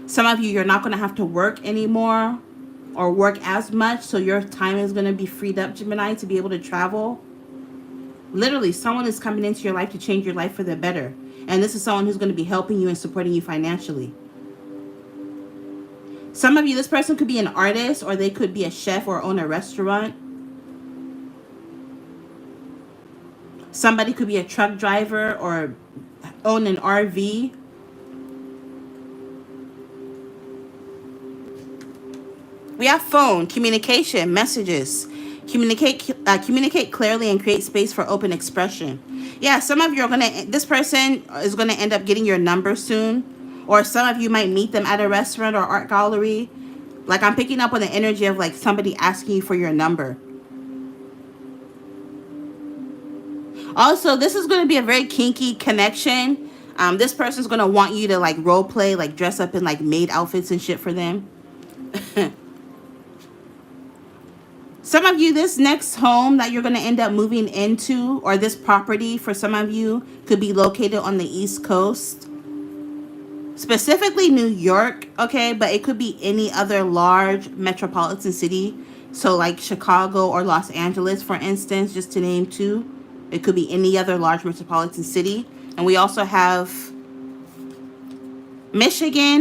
Some of you, you're not going to have to work anymore. Or work as much. So your time is going to be freed up, Gemini, to be able to travel. Literally, someone is coming into your life to change your life for the better. And this is someone who's going to be helping you and supporting you financially. Some of you, this person could be an artist, or they could be a chef or own a restaurant. Somebody could be a truck driver or own an RV. We have phone, communication, messages. Communicate clearly and create space for open expression. Yeah, some of you are this person is gonna end up getting your number soon, or some of you might meet them at a restaurant or art gallery. Like, I'm picking up on the energy of like somebody asking you for your number. Also, this is gonna be a very kinky connection. This person's gonna want you to like role play, like dress up in like maid outfits and shit for them. Some of you, this next home that you're going to end up moving into, or this property for some of you, could be located on the East Coast. Specifically New York, okay? But it could be any other large metropolitan city. So like Chicago or Los Angeles, for instance, just to name two. It could be any other large metropolitan city. And we also have Michigan,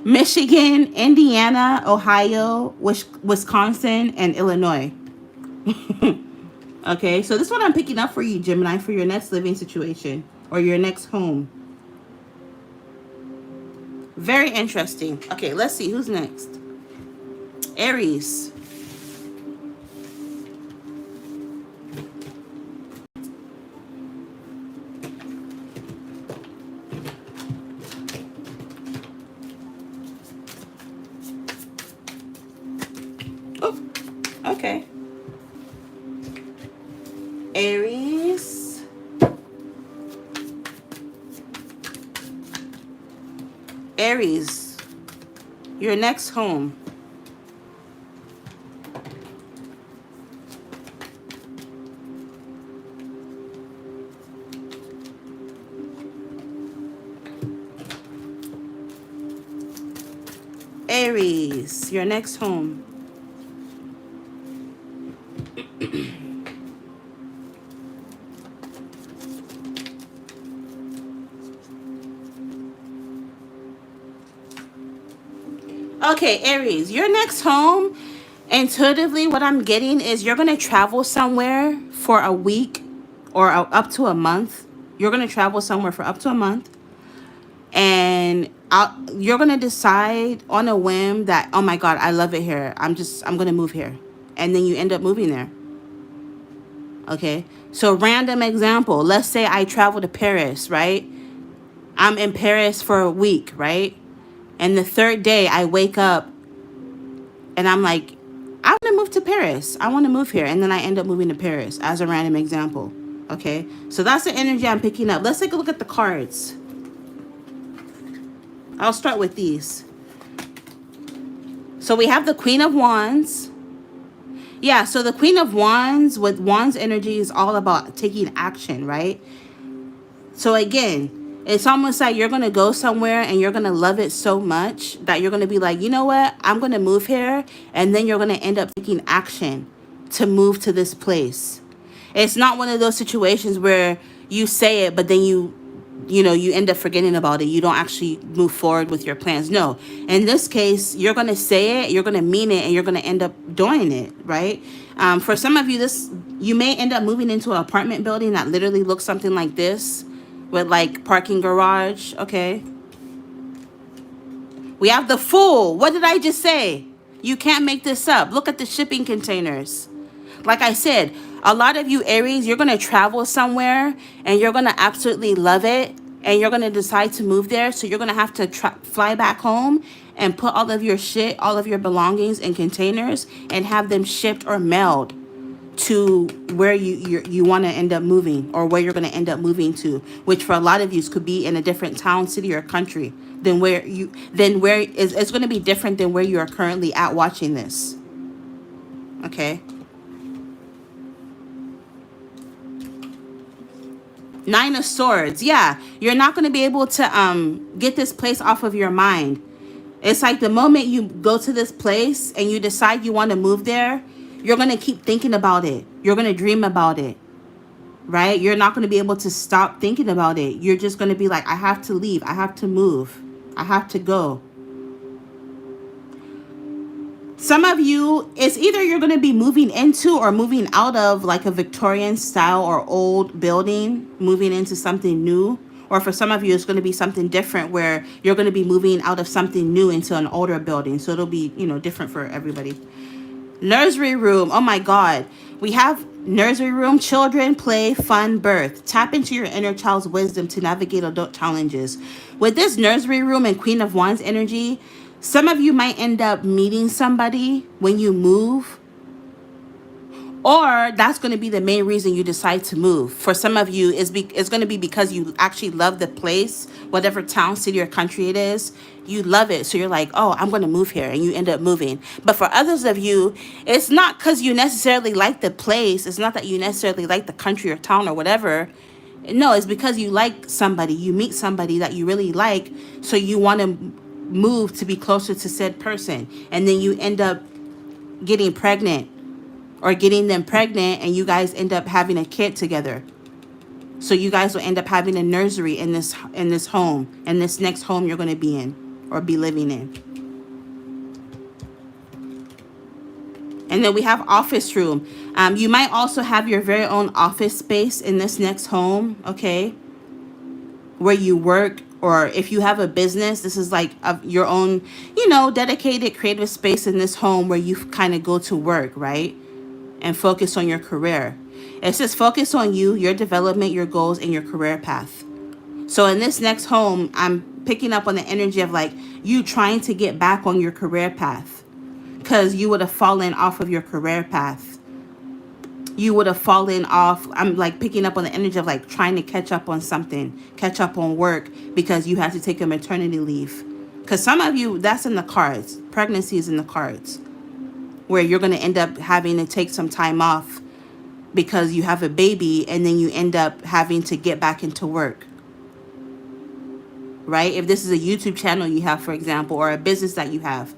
Michigan, Indiana, Ohio, Wisconsin, and Illinois. Okay, so this is what I'm picking up for you, Gemini, for your next living situation or your next home. Very interesting. Okay, let's see who's next. Aries. Okay. Aries. Aries, your next home. Aries, your next home. Okay, Aries, your next home, intuitively, what I'm getting is you're going to travel somewhere for a week or up to a month. You're going to travel somewhere for up to a month. And you're going to decide on a whim that, oh my God, I love it here. I'm going to move here. And then you end up moving there. Okay, so random example. Let's say I travel to Paris, right? I'm in Paris for a week, right? And the third day I wake up and I'm like, I want to move to Paris. I want to move here. And then I end up moving to Paris as a random example. Okay, so that's the energy I'm picking up. Let's take a look at the cards. I'll start with these. So we have the Queen of Wands. Yeah, so the Queen of Wands with Wands energy is all about taking action, right? So again, it's almost like you're going to go somewhere and you're going to love it so much that you're going to be like, you know what? I'm going to move here. And then you're going to end up taking action to move to this place. It's not one of those situations where you say it, but then you end up forgetting about it. You don't actually move forward with your plans. No, in this case, you're going to say it, you're going to mean it, and you're going to end up doing it, right? For some of you, you may end up moving into an apartment building that literally looks something like this with like parking garage, okay? We have the Fool. What did I just say? You can't make this up. Look at the shipping containers. Like I said, a lot of you Aries, you're going to travel somewhere and you're going to absolutely love it. And you're going to decide to move there. So you're going to have to fly back home and put all of your shit, all of your belongings in containers and have them shipped or mailed to where you want to end up moving, or where you're going to end up moving to, which for a lot of you could be in a different town, city, or country than where it's going to be different than where you are currently at watching this. Okay. Nine of Swords. Yeah, you're not going to be able to get this place off of your mind. It's like the moment you go to this place and you decide you want to move there, you're going to keep thinking about it. You're going to dream about it, right? You're not going to be able to stop thinking about it. You're just going to be like, I have to leave. I have to move. I have to go. Some of you, it's either you're going to be moving into or moving out of like a Victorian style or old building, moving into something new. Or for some of you, it's going to be something different where you're going to be moving out of something new into an older building. So it'll be, different for everybody. Nursery room. Oh my God. We have nursery room, children, play, fun, birth. Tap into your inner child's wisdom to navigate adult challenges. With this nursery room and Queen of Wands energy, some of you might end up meeting somebody when you move, or that's going to be the main reason you decide to move. For some of you, it's going to be because you actually love the place, whatever town, city, or country it is. You love it. So you're like, oh, I'm going to move here. And you end up moving. But for others of you, it's not because you necessarily like the place. It's not that you necessarily like the country or town or whatever. No, it's because you like somebody. You meet somebody that you really like. So you want to move to be closer to said person. And then you end up getting pregnant. Or getting them pregnant, and you guys end up having a kid together. So you guys will end up having a nursery in this home, and this next home you're going to be in or be living in. And then we have office room. You might also have your very own office space in this next home, okay? Where you work, or if you have a business, this is like your own, dedicated creative space in this home where you kind of go to work, right? And focus on your career. It says focus on you, your development, your goals, and your career path. So in this next home, I'm picking up on the energy of like you trying to get back on your career path, because you would have fallen off of your career path. You would have fallen off. I'm like picking up on the energy of like trying to catch up on something, catch up on work, because you had to take a maternity leave. Because some of you, that's in the cards. Pregnancy is in the cards, where you're going to end up having to take some time off because you have a baby, and then you end up having to get back into work, right? If this is a YouTube channel you have, for example, or a business that you have,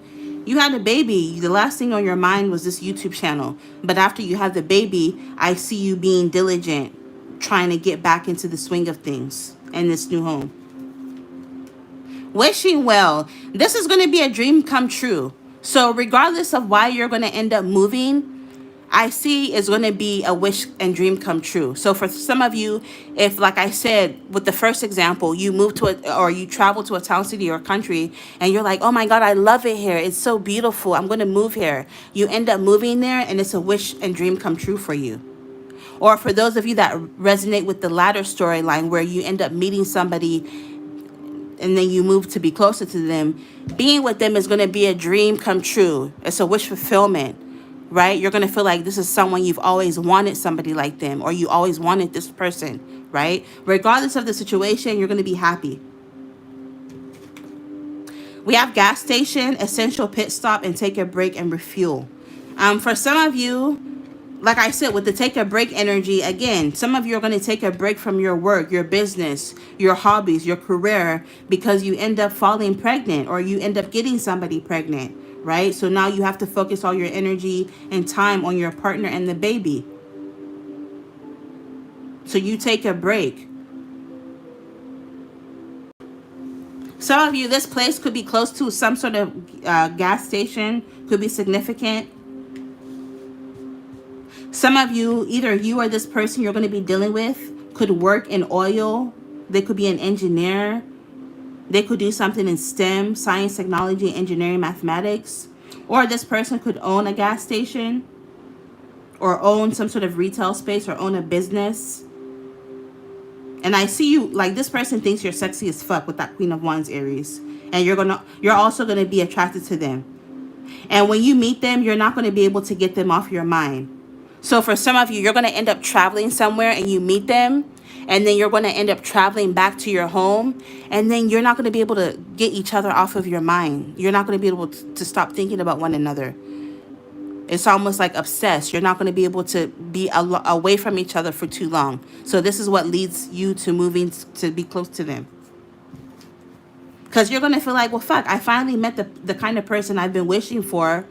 you had a baby, the last thing on your mind was this YouTube channel. But after you have the baby, I see you being diligent, trying to get back into the swing of things in this new home. Wishing well. This is going to be a dream come true. So regardless of why you're going to end up moving, I see is going to be a wish and dream come true. So for some of you, if, like I said, with the first example, you move to or you travel to a town, city, or country, and you're like, oh my God, I love it here. It's so beautiful. I'm going to move here. You end up moving there, and it's a wish and dream come true for you. Or for those of you that resonate with the latter storyline, where you end up meeting somebody and then you move to be closer to them, being with them is going to be a dream come true. It's a wish fulfillment, right? You're going to feel like this is someone you've always wanted, somebody like them, or you always wanted this person, right? Regardless of the situation, you're going to be happy. We have gas station, essential pit stop, and take a break and refuel. For some of you, like I said, with the take a break energy, again, some of you are going to take a break from your work, your business, your hobbies, your career, because you end up falling pregnant, or you end up getting somebody pregnant, right? So now you have to focus all your energy and time on your partner and the baby. So you take a break. Some of you, this place could be close to some sort of gas station, could be significant. Some of you, either you or this person you're going to be dealing with, could work in oil. They could be an engineer. They could do something in STEM, science, technology, engineering, mathematics. Or this person could own a gas station, or own some sort of retail space, or own a business. And I see you, like, this person thinks you're sexy as fuck with that Queen of Wands, Aries. And you're also going to be attracted to them. And when you meet them, you're not going to be able to get them off your mind. So for some of you, you're going to end up traveling somewhere and you meet them, and then you're going to end up traveling back to your home, and then you're not going to be able to get each other off of your mind. You're not going to be able to stop thinking about one another. It's almost like obsessed. You're not going to be able to be away from each other for too long. So this is what leads you to moving to be close to them. Because you're going to feel like, well, fuck, I finally met the kind of person I've been wishing for.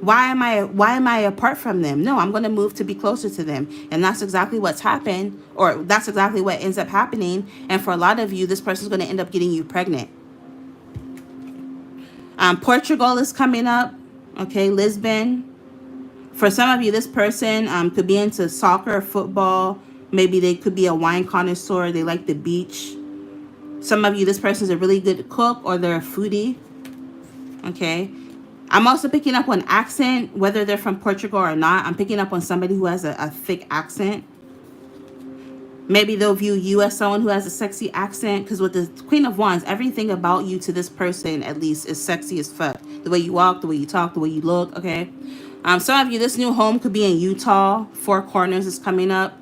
Why am I apart from them? No, I'm going to move to be closer to them. And that's exactly what's happened, or that's exactly what ends up happening. And for a lot of you, this person's going to end up getting you pregnant. Portugal is coming up. Okay, Lisbon. For some of you, this person could be into soccer, football. Maybe they could be a wine connoisseur. They like the beach. Some of you, this person's a really good cook, or they're a foodie. Okay. I'm also picking up on accent, whether they're from Portugal or not. I'm picking up on somebody who has a thick accent. Maybe they'll view you as someone who has a sexy accent, because with the Queen of Wands, everything about you to this person, at least, is sexy as fuck. The way you walk, the way you talk, the way you look, okay? Some of you, this new home could be in Utah. Four Corners is coming up.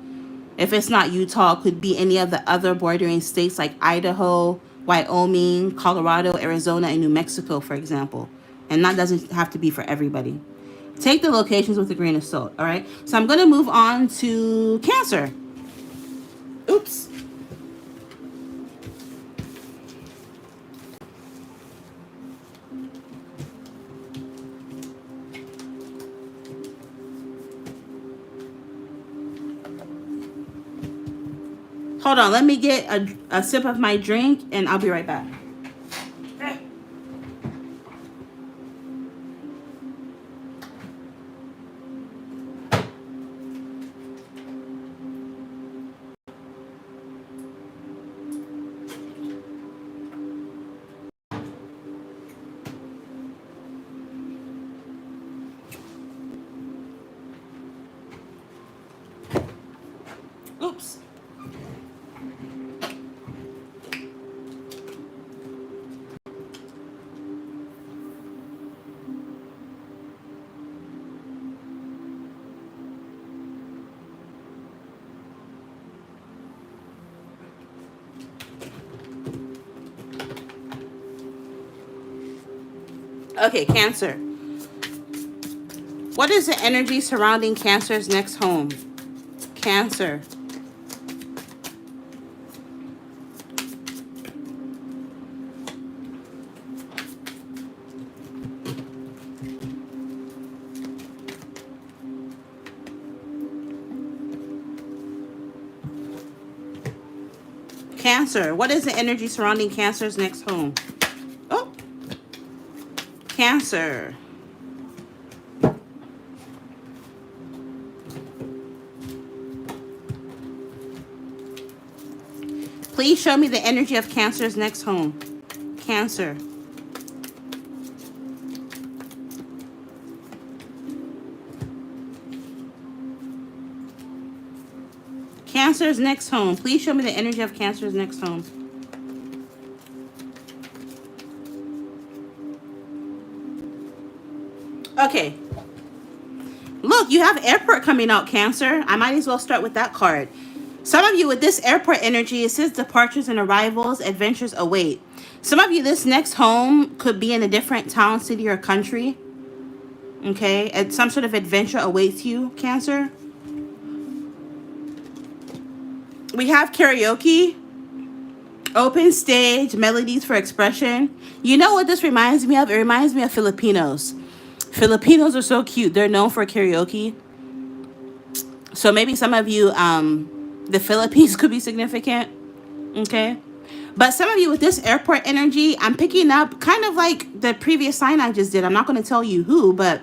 If it's not Utah, it could be any of the other bordering states like Idaho, Wyoming, Colorado, Arizona, and New Mexico, for example. And that doesn't have to be for everybody. Take the locations with a grain of salt, all right? So I'm going to move on to Cancer. Oops. Hold on, let me get a sip of my drink and I'll be right back. Oops. Okay, Cancer. What is the energy surrounding Cancer's next home? Cancer. Cancer. What is the energy surrounding Cancer's next home? Oh. Cancer. Please show me the energy of Cancer's next home. Cancer. Cancer's next home. Please show me the energy of Cancer's next home. Okay. Look, you have airport coming out, Cancer. I might as well start with that card. Some of you with this airport energy, it says departures and arrivals, adventures await. Some of you, this next home could be in a different town, city, or country. Okay? And some sort of adventure awaits you, Cancer. We have karaoke, open stage, melodies for expression. You know what this reminds me of? It reminds me of Filipinos. Filipinos are so cute. They're known for karaoke. So maybe some of you, the Philippines could be significant. Okay. But some of you with this airport energy, I'm picking up kind of like the previous sign I just did. I'm not going to tell you who, but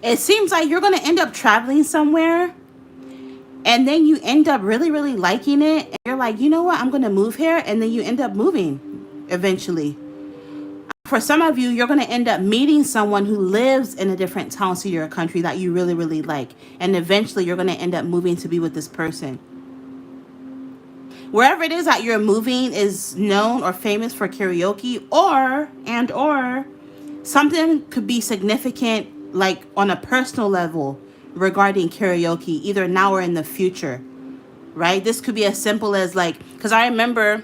it seems like you're going to end up traveling somewhere. And then you end up really, really liking it. And you're like, you know what? I'm going to move here. And then you end up moving eventually. For some of you, you're going to end up meeting someone who lives in a different town, city, or country that you really, really like. And eventually, you're going to end up moving to be with this person. Wherever it is that you're moving is known or famous for karaoke, or something could be significant, like on a personal level, regarding karaoke, either now or in the future, right? This could be as simple as like, because I remember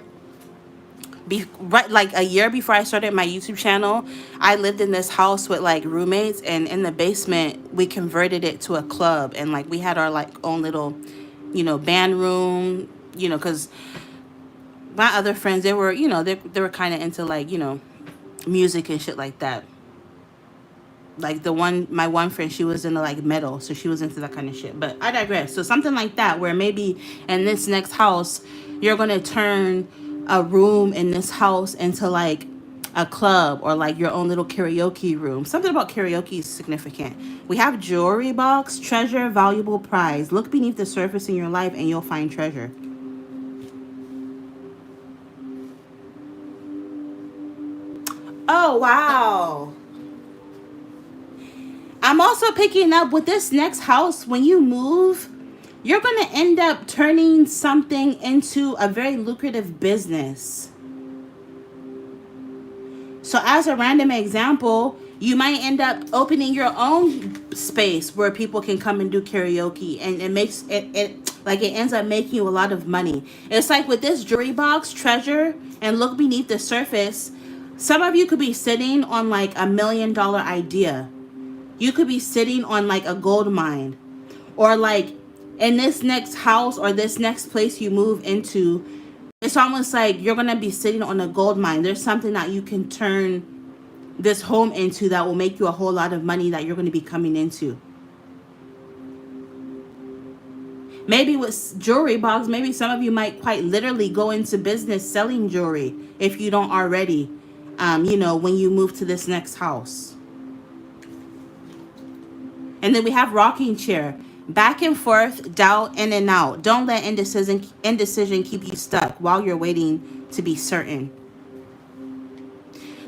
right, like a year before I started my YouTube channel, I lived in this house with like roommates, and in the basement we converted it to a club, and like we had our like own little, band room, because my other friends, they were, they were kind of into like, music and shit like that. Like my one friend, she was into like metal, so she was into that kind of shit. But I digress. So something like that, where maybe in this next house, you're gonna turn a room in this house into like a club, or like your own little karaoke room. Something about karaoke is significant. We have jewelry box, treasure, valuable prize. Look beneath the surface in your life and you'll find treasure. Oh, wow. I'm also picking up with this next house, when you move, you're going to end up turning something into a very lucrative business. So as a random example, you might end up opening your own space where people can come and do karaoke, and it makes it like it ends up making you a lot of money. It's like with this jewelry box, treasure, and look beneath the surface. Some of you could be sitting on like $1 million idea. You could be sitting on like a gold mine, or like in this next house or this next place you move into, it's almost like you're going to be sitting on a gold mine. There's something that you can turn this home into that will make you a whole lot of money that you're going to be coming into. Maybe with jewelry box, maybe some of you might quite literally go into business selling jewelry if you don't already, when you move to this next house. And then we have rocking chair. Back and forth, doubt, in and out. Don't let indecision keep you stuck while you're waiting to be certain.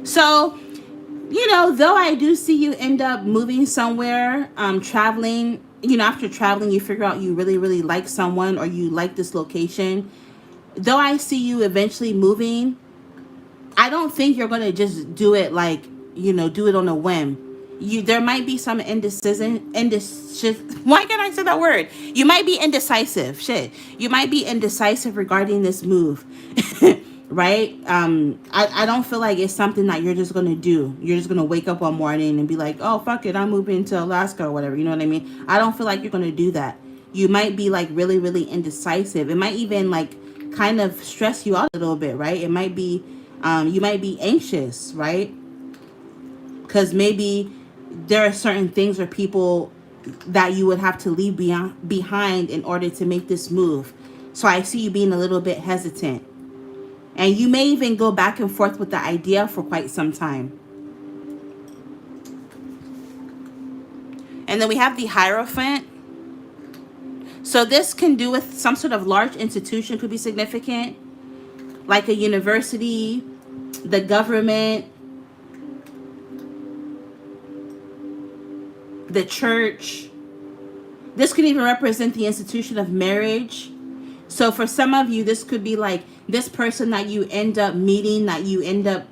So, though I do see you end up moving somewhere, traveling, after traveling, you figure out you really, really like someone, or you like this location. Though I see you eventually moving, I don't think you're going to just do it like, do it on a whim. There might be some indecision. Why can't I say that word? You might be indecisive. You might be indecisive regarding this move, right? I don't feel like it's something that you're just gonna do. You're just gonna wake up one morning and be like, oh fuck it, I'm moving to Alaska or whatever. You know what I mean? I don't feel like you're gonna do that. You might be like really, really indecisive. It might even like kind of stress you out a little bit, right? It might be, you might be anxious, right? Because maybe there are certain things or people that you would have to leave behind in order to make this move. So I see you being a little bit hesitant. And you may even go back and forth with the idea for quite some time. And then we have the Hierophant. So this can do with some sort of large institution, could be significant, like a university, the government, the church. This could even represent the institution of marriage. So for some of you, this could be like this person that you end up meeting, that you end up,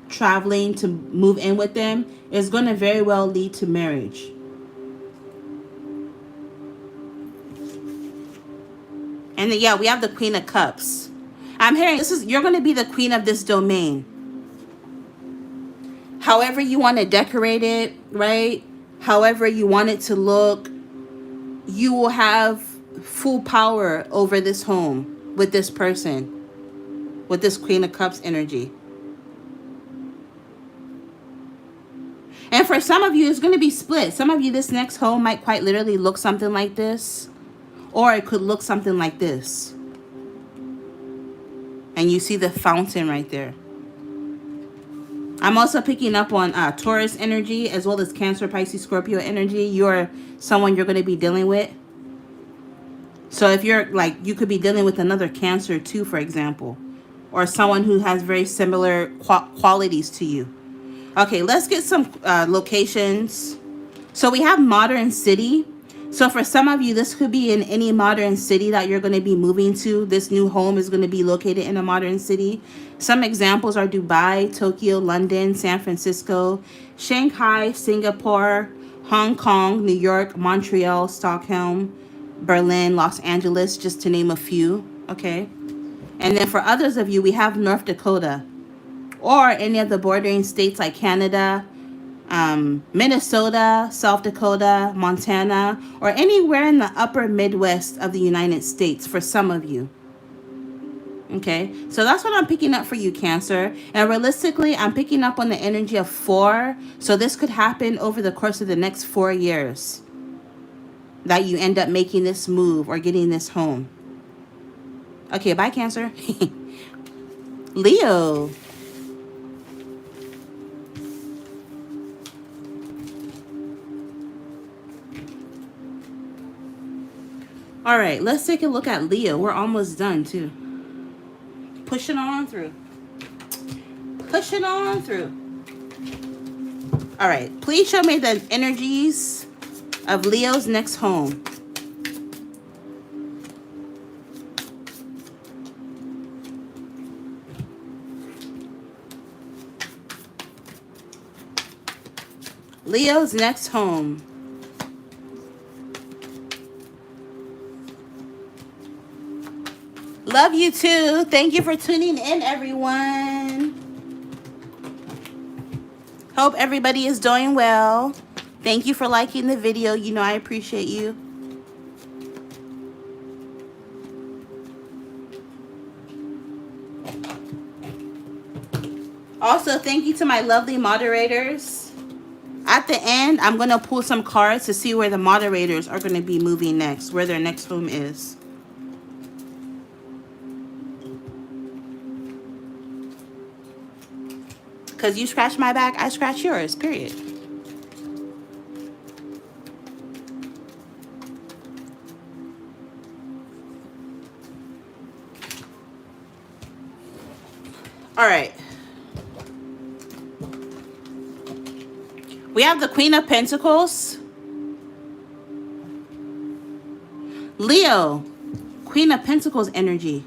traveling to move in with them, is going to very well lead to marriage. And then, yeah, we have the Queen of Cups. I'm hearing you're going to be the queen of this domain. However you want to decorate it, right? However you want it to look, you will have full power over this home with this person, with this Queen of Cups energy. And for some of you, it's going to be split. Some of you, this next home might quite literally look something like this, or it could look something like this. And you see the fountain right there. I'm also picking up on Taurus energy, as well as Cancer, Pisces, Scorpio energy. You're someone you're going to be dealing with. So if you're like, you could be dealing with another Cancer too, for example, or someone who has very similar qualities to you. Okay, let's get some locations. So we have modern city. So for some of you, this could be in any modern city that you're going to be moving to. This new home is going to be located in a modern city. Some examples are Dubai, Tokyo, London, San Francisco, Shanghai, Singapore, Hong Kong, New York, Montreal, Stockholm, Berlin, Los Angeles, just to name a few, okay? And then for others of you, we have North Dakota or any of the bordering states like Canada, Minnesota, South Dakota, Montana, or anywhere in the upper Midwest of the United States for some of you. Okay, so that's what I'm picking up for you, Cancer. And realistically, I'm picking up on the energy of 4. So this could happen over the course of the next 4 years that you end up making this move or getting this home. Okay, bye, Cancer. Leo. All right, let's take a look at Leo. We're almost done, too. Pushing on through. Pushing on through. All right, please show me the energies of Leo's next home. Leo's next home. Love you too. Thank you for tuning in, everyone. Hope everybody is doing well. Thank you for liking the video. You know I appreciate you. Also, thank you to my lovely moderators. At the end, I'm going to pull some cards to see where the moderators are going to be moving next, where their next home is. Because you scratch my back, I scratch yours, period. All right. We have the Queen of Pentacles. Leo, Queen of Pentacles energy.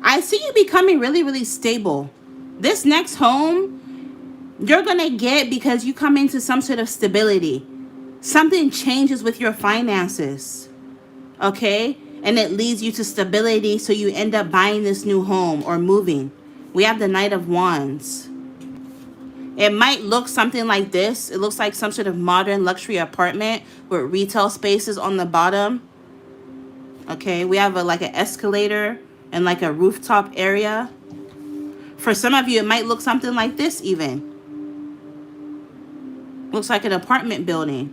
I see you becoming really, really stable. This next home, you're going to get because you come into some sort of stability. Something changes with your finances, okay? And it leads you to stability, so you end up buying this new home or moving. We have the Knight of Wands. It might look something like this. It looks like some sort of modern luxury apartment with retail spaces on the bottom. Okay, we have like an escalator and like a rooftop area. For some of you, it might look something like this even. Looks like an apartment building.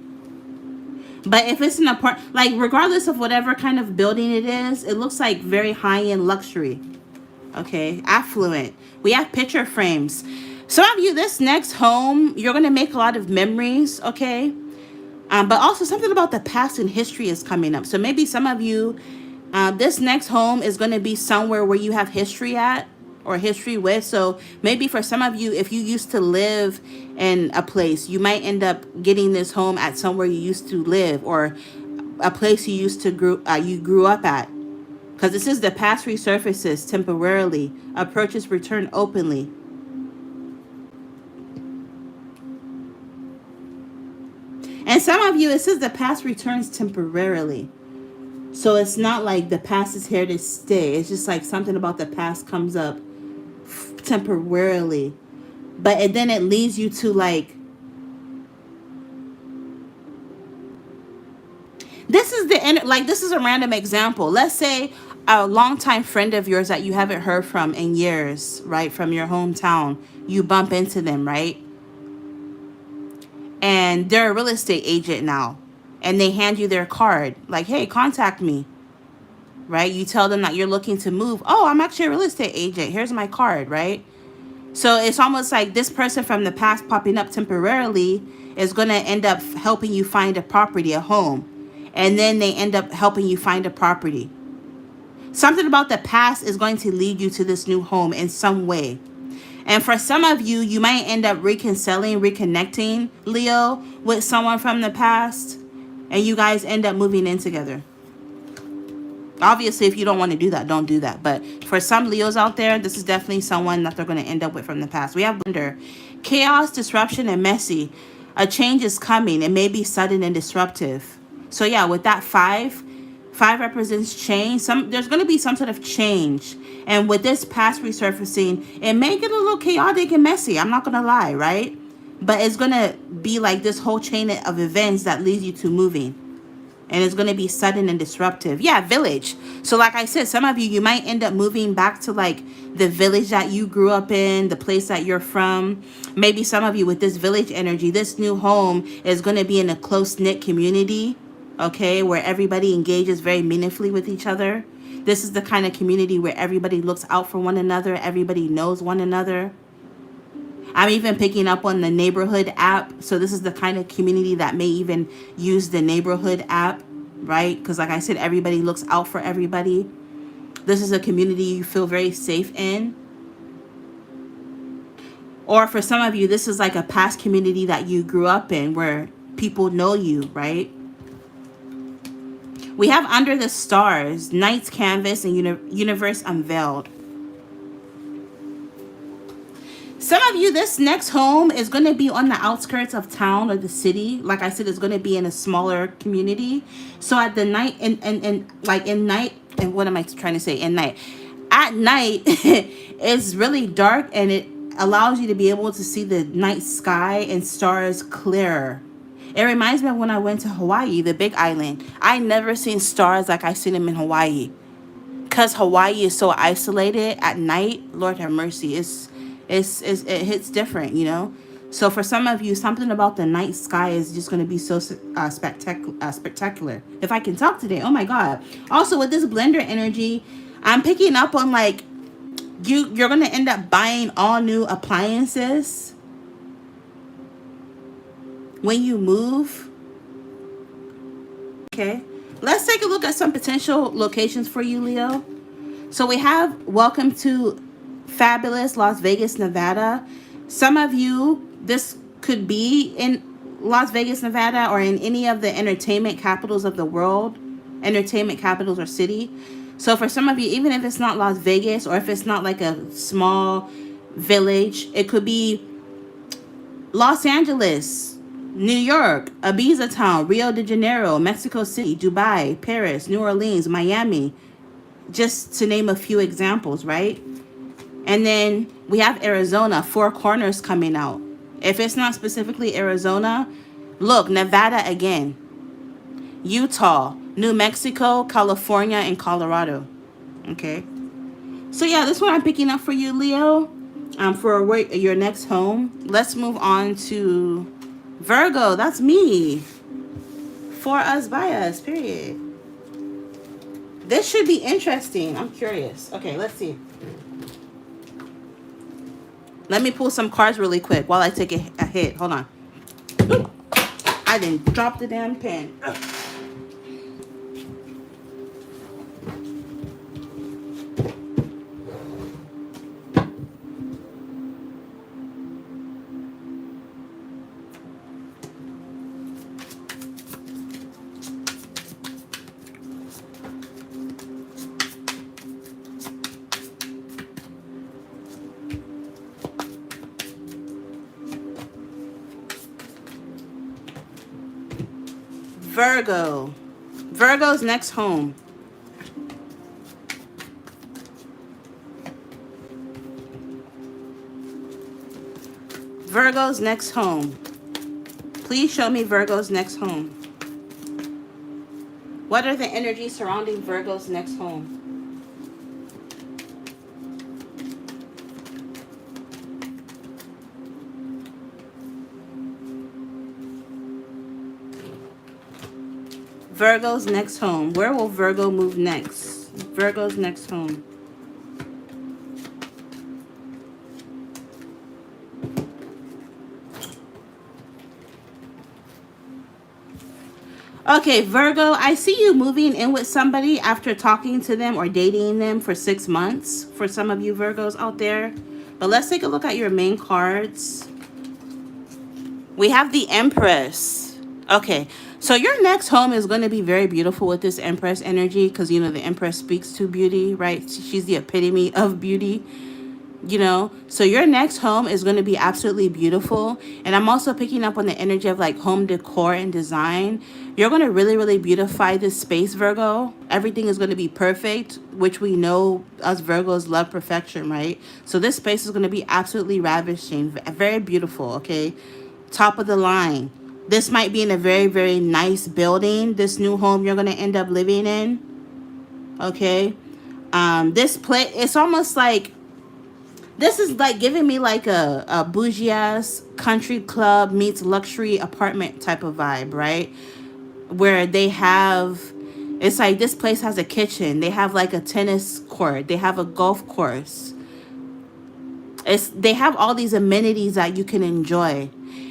But if it's an apartment, like regardless of whatever kind of building it is, it looks like very high-end luxury. Okay, affluent. We have picture frames. Some of you, this next home, you're going to make a lot of memories, okay? But also something about the past and history is coming up. So maybe some of you, this next home is going to be somewhere where you have history at or history with. So maybe for some of you, if you used to live in a place, you might end up getting this home at somewhere you used to live or a place you used to grew up at. Because this is the past resurfaces temporarily. Approaches return openly. And some of you, it says the past returns temporarily. So it's not like the past is here to stay. It's just like something about the past comes up temporarily. But then it leads you to like, this is this is a random example. Let's say a longtime friend of yours that you haven't heard from in years, right? From your hometown, you bump into them, right? And they're a real estate agent now. And they hand you their card. Like, hey, contact me. Right? You tell them that you're looking to move. Oh, I'm actually a real estate agent. Here's my card, right? So it's almost like this person from the past popping up temporarily is going to end up helping you find a property, a home. And then they end up helping you find a property. Something about the past is going to lead you to this new home in some way. And for some of you, you might end up reconnecting, Leo, with someone from the past. And you guys end up moving in together. Obviously, if you don't want to do that, don't do that. But for some Leos out there, this is definitely someone that they're going to end up with from the past. We have Wonder, chaos, disruption, and messy. A change is coming. It may be sudden and disruptive. So yeah, with that five represents change. There's going to be some sort of change. And with this past resurfacing, it may get a little chaotic and messy. I'm not going to lie, right? But it's going to be like this whole chain of events that leads you to moving. And it's going to be sudden and disruptive. Yeah, village. So like I said, some of you might end up moving back to like the village that you grew up in, the place that you're from. Maybe some of you with this village energy, this new home is going to be in a close-knit community, okay, where everybody engages very meaningfully with each other. This is the kind of community where everybody looks out for one another. Everybody knows one another. I'm even picking up on the neighborhood app. So this is the kind of community that may even use the neighborhood app, right? Because like I said, everybody looks out for everybody. This is a community you feel very safe in. Or for some of you, this is like a past community that you grew up in where people know you, right? We have under the stars, night's canvas and universe unveiled. Some of you, this next home is going to be on the outskirts of town or the city. Like I said, it's going to be in a smaller community. So at the night and what am I trying to say? At night, it's really dark and it allows you to be able to see the night sky and stars clearer. It reminds me of when I went to Hawaii, the big island. I never seen stars like I seen them in Hawaii. Because Hawaii is so isolated at night, Lord have mercy, it hits different, you know. So for some of you, something about the night sky is just going to be so spectacular. If I can talk today, oh my God. Also with this blender energy, I'm picking up on like you're going to end up buying all new appliances when you move. Okay, let's take a look at some potential locations for you, Leo. So we have welcome to fabulous Las Vegas, Nevada. Some of you, this could be in Las Vegas, Nevada, or in any of the entertainment capitals of the world, entertainment capitals or city. So for some of you, even if it's not Las Vegas or if it's not like a small village, it could be Los Angeles, New York, Ibiza Town, Rio de Janeiro, Mexico City, Dubai, Paris, New Orleans, Miami, just to name a few examples, right? And then we have Arizona, Four Corners coming out. If it's not specifically Arizona, look, Nevada again, Utah, New Mexico, California, and Colorado. Okay. So yeah, this one I'm picking up for you, Leo, for your next home. Let's move on to Virgo. That's me. For us, by us, period. This should be interesting. I'm curious. Okay, let's see. Let me pull some cards really quick while I take a hit. Hold on. I didn't drop the damn pen. Virgo. Virgo's next home. Virgo's next home. Please show me Virgo's next home. What are the energies surrounding Virgo's next home? Virgo's next home. Where will Virgo move next? Virgo's next home. Okay, Virgo, I see you moving in with somebody after talking to them or dating them for 6 months for some of you Virgos out there. But let's take a look at your main cards. We have the Empress. Okay, so your next home is going to be very beautiful with this Empress energy because, you know, the Empress speaks to beauty, right? She's the epitome of beauty. you know. So your next home is going to be absolutely beautiful. And I'm also picking up on the energy of like home decor and design. You're going to really, really beautify this space, Virgo. Everything is going to be perfect, which we know us Virgos love perfection, right? So this space is going to be absolutely ravishing, very beautiful, okay? Top of the line. This might be in a very, very nice building, this new home you're going to end up living in, okay? This place, it's almost like, this is like giving me like a bougie ass country club meets luxury apartment type of vibe, right? Where they have, it's like this place has a kitchen, they have like a tennis court, they have a golf course. They have all these amenities that you can enjoy.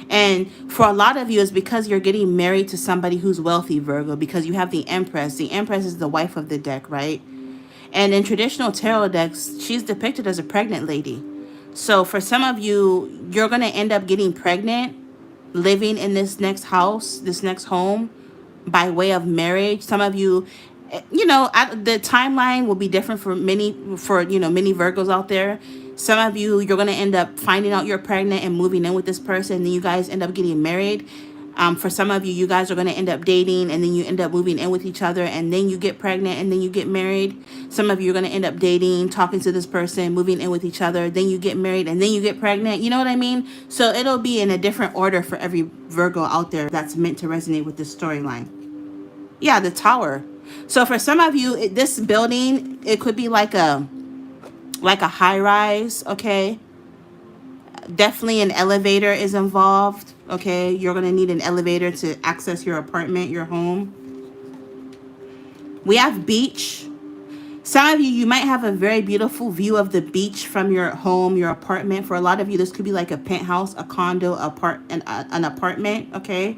And for a lot of you, it's because you're getting married to somebody who's wealthy, Virgo, because you have the Empress. The Empress is the wife of the deck, right? And in traditional tarot decks, she's depicted as a pregnant lady. So for some of you, you're going to end up getting pregnant, living in this next house, this next home, by way of marriage. Some of you, you know, the timeline will be different for many, many Virgos out there. Some of you, you're going to end up finding out you're pregnant and moving in with this person, and then you guys end up getting married. For some of you, you guys are going to end up dating, and then you end up moving in with each other, and then you get pregnant, and then you get married. Some of you are going to end up dating, talking to this person, moving in with each other, then you get married, and then you get pregnant. You know what I mean? So it'll be in a different order for every Virgo out there that's meant to resonate with this storyline. Yeah, the Tower. So for some of you, this building, it could be like a high rise, okay? Definitely an elevator is involved, okay? You're going to need an elevator to access your apartment, your home. We have beach. Some of you, you might have a very beautiful view of the beach from your home, your apartment. For a lot of you, this could be like a penthouse, a condo, an apartment, okay?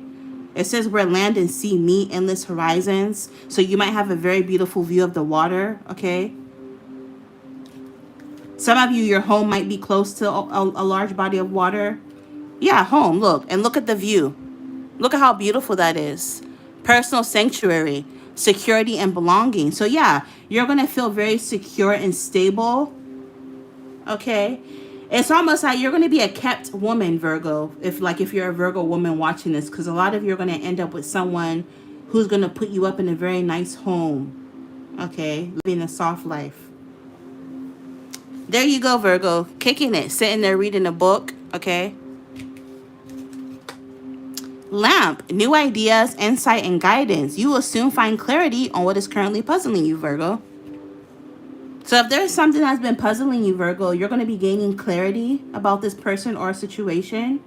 It says where land and sea meet, endless horizons. So you might have a very beautiful view of the water, okay? Some of you, your home might be close to a large body of water. Yeah, home, look. And look at the view. Look at how beautiful that is. Personal sanctuary, security, and belonging. So yeah, you're going to feel very secure and stable. Okay? It's almost like you're going to be a kept woman, Virgo, if you're a Virgo woman watching this, because a lot of you are going to end up with someone who's going to put you up in a very nice home. Okay? Living a soft life. There you go, Virgo. Kicking it. Sitting there reading a book. Okay? Lamp. New ideas, insight, and guidance. You will soon find clarity on what is currently puzzling you, Virgo. So if there's something that's been puzzling you, Virgo, you're going to be gaining clarity about this person or situation.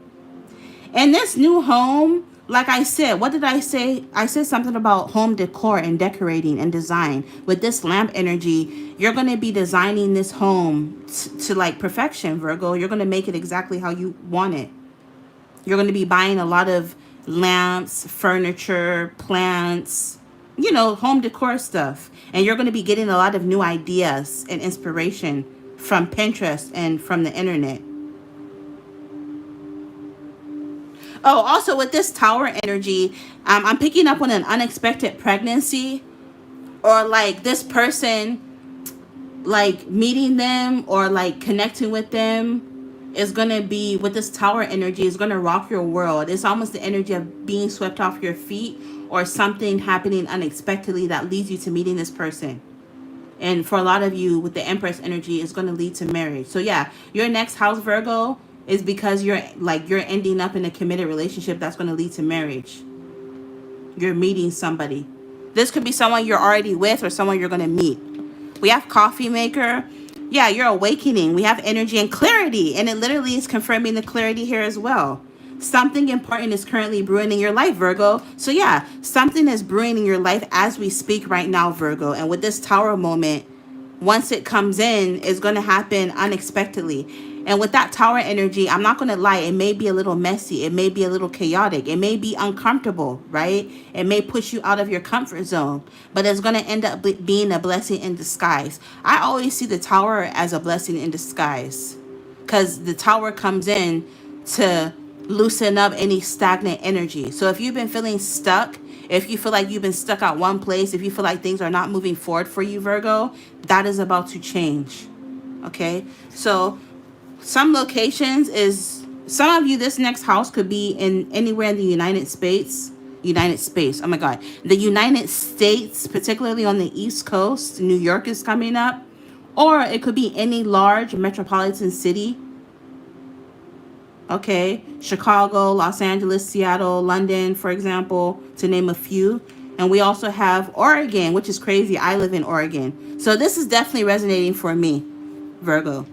And this new home, like I said, what did I say? I said something about home decor and decorating and design. With this lamp energy, you're going to be designing this home to like perfection, Virgo. You're going to make it exactly how you want it. You're going to be buying a lot of lamps, furniture, plants, you know, home decor stuff. And you're going to be getting a lot of new ideas and inspiration from Pinterest and from the internet. Oh, also with this Tower energy, I'm picking up on an unexpected pregnancy, or like this person, like meeting them or like connecting with them is going to be, with this Tower energy, is going to rock your world. It's almost the energy of being swept off your feet, or something happening unexpectedly that leads you to meeting this person. And for a lot of you, with the Empress energy, it's going to lead to marriage. So yeah, your next house, Virgo, is because you're ending up in a committed relationship that's going to lead to marriage. You're meeting somebody. This could be someone you're already with or someone you're going to meet. We have coffee maker. Yeah, you're awakening. We have energy and clarity. And it literally is confirming the clarity here as well. Something important is currently brewing in your life, Virgo. So yeah, something is brewing in your life as we speak right now, Virgo. And with this Tower moment, once it comes in, it's going to happen unexpectedly. And with that Tower energy, I'm not going to lie, it may be a little messy. It may be a little chaotic. It may be uncomfortable, right? It may push you out of your comfort zone, but it's going to end up being a blessing in disguise. I always see the Tower as a blessing in disguise, because the Tower comes in to loosen up any stagnant energy. So if you've been feeling stuck, if you feel like you've been stuck at one place, if you feel like things are not moving forward for you, Virgo, that is about to change. Okay? So Some locations is, some of you, this next house could be in anywhere in the United States. United States. Oh my God. The United States, particularly on the East Coast. New York is coming up. Or it could be any large metropolitan city. Okay. Chicago, Los Angeles, Seattle, London, for example, to name a few. And we also have Oregon, which is crazy. I live in Oregon. So this is definitely resonating for me, Virgo.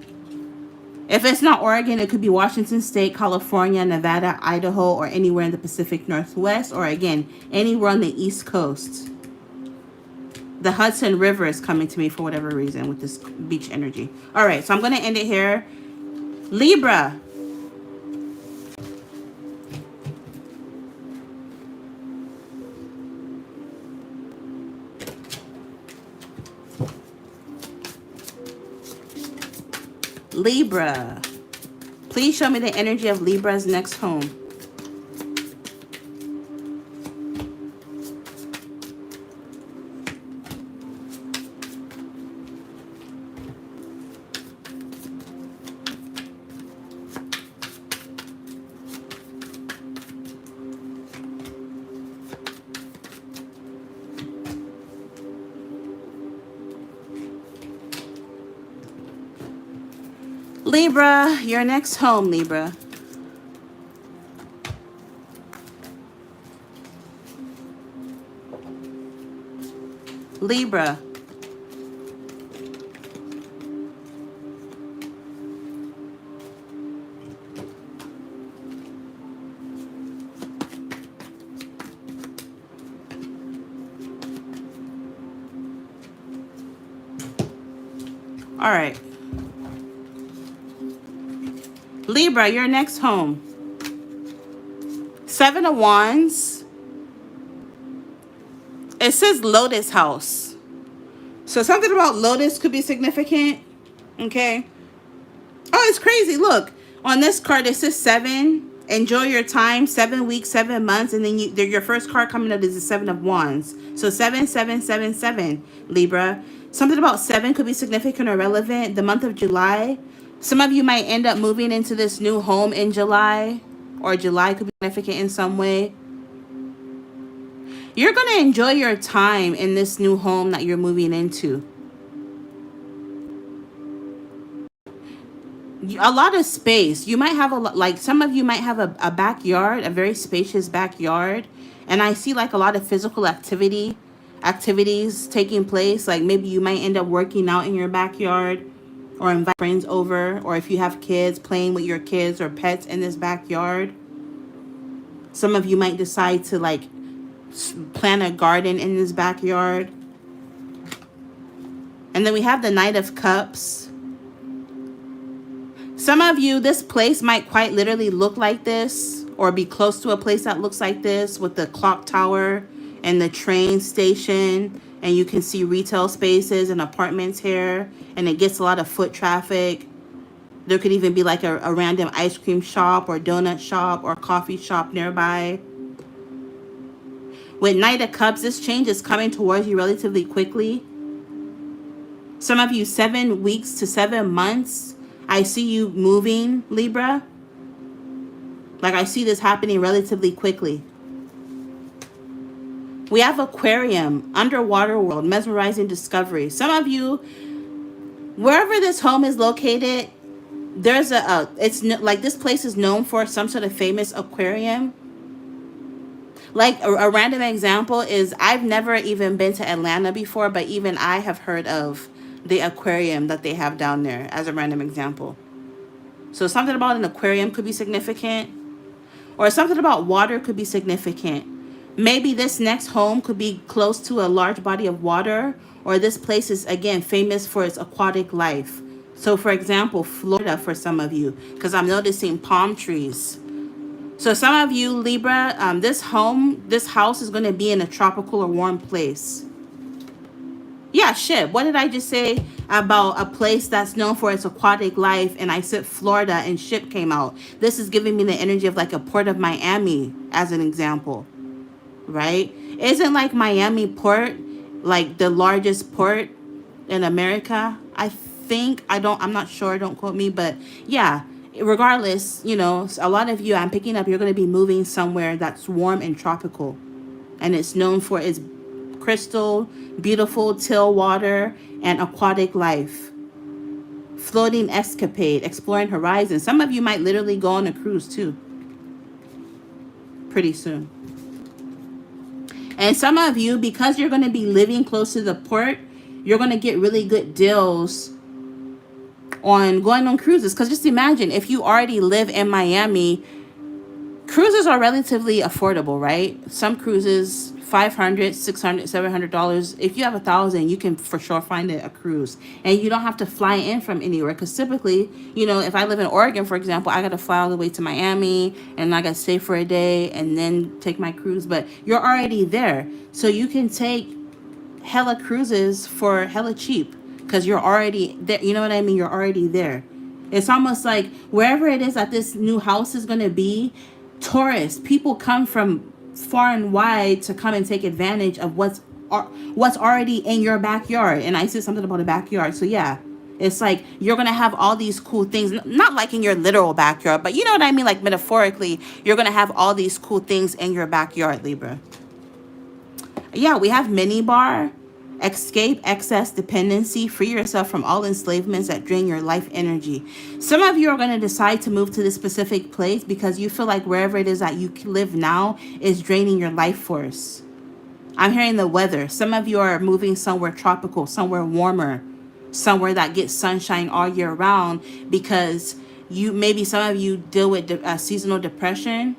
If it's not Oregon, it could be Washington State, California, Nevada, Idaho, or anywhere in the Pacific Northwest, or again, anywhere on the East Coast. The Hudson River is coming to me for whatever reason with this beach energy. All right, so I'm going to end it here. Libra. Libra. Please show me the energy of Libra's next home. Libra, your next home, Libra. Libra. All right. Libra, your next home. 7 of Wands. It says Lotus House. So something about Lotus could be significant. Okay. Oh, it's crazy. Look, on this card, it says 7. Enjoy your time. 7 weeks, 7 months. And then your first card coming up is the 7 of Wands. So 7, 7, 7, 7, Libra. Something about 7 could be significant or relevant. The month of July. Some of you might end up moving into this new home in July. Or July could be significant in some way. You're going to enjoy your time in this new home that you're moving into. A lot of space. You might have like some of you might have a backyard, a very spacious backyard. And I see like a lot of physical activities taking place. Like maybe you might end up working out in your backyard or invite friends over. Or if you have kids, playing with your kids or pets in this backyard. Some of you might decide to like plant a garden in this backyard. And then we have the Knight of Cups. Some of you, this place might quite literally look like this or be close to a place that looks like this with the clock tower and the train station. And you can see retail spaces and apartments here. And it gets a lot of foot traffic. There could even be like a random ice cream shop or donut shop or coffee shop nearby. With Knight of Cups, this change is coming towards you relatively quickly. Some of you, 7 weeks to 7 months. I see you moving, Libra. Like I see this happening relatively quickly. We have Aquarium, underwater world, mesmerizing discovery. Some of you, wherever this home is located, there's like this place is known for some sort of famous aquarium. Like a random example is I've never even been to Atlanta before, but even I have heard of the aquarium that they have down there as a random example. So something about an aquarium could be significant, or something about water could be significant. Maybe this next home could be close to a large body of water, or this place is again famous for its aquatic life. So for example, Florida for some of you, because I'm noticing palm trees. So some of you, Libra, this house is going to be in a tropical or warm place. Yeah, shit. What did I just say about a place that's known for its aquatic life? And I said Florida and ship came out. This is giving me the energy of like a port of Miami as an example, right? Isn't like Miami port like the largest port in America? I think, I'm not sure, don't quote me, but yeah, regardless, you know, a lot of you, I'm picking up, you're going to be moving somewhere that's warm and tropical. And it's known for its crystal, beautiful still water, and aquatic life. Floating escapade, exploring horizons. Some of you might literally go on a cruise too, pretty soon. And some of you, because you're going to be living close to the port, you're going to get really good deals on going on cruises. Because just imagine, if you already live in Miami, cruises are relatively affordable, right? Some cruises, $500, $600, $700. If you have $1,000, you can for sure find a cruise. And you don't have to fly in from anywhere. Because typically, you know, if I live in Oregon, for example, I got to fly all the way to Miami. And I got to stay for a day and then take my cruise. But you're already there. So you can take hella cruises for hella cheap. Because you're already there. You know what I mean? You're already there. It's almost like wherever it is that this new house is going to be, Taurus, people come from far and wide to come and take advantage of what's already in your backyard. And I said something about a backyard. So yeah, it's like you're going to have all these cool things, not like in your literal backyard, but you know what I mean? Like metaphorically, you're going to have all these cool things in your backyard, Libra. Yeah, we have mini bar. Escape excess dependency. Free yourself from all enslavements that drain your life energy. Some of you are going to decide to move to this specific place because you feel like wherever it is that you live now is draining your life force. I'm hearing the weather. Some of you are moving somewhere tropical, somewhere warmer, somewhere that gets sunshine all year round because maybe some of you deal with seasonal depression.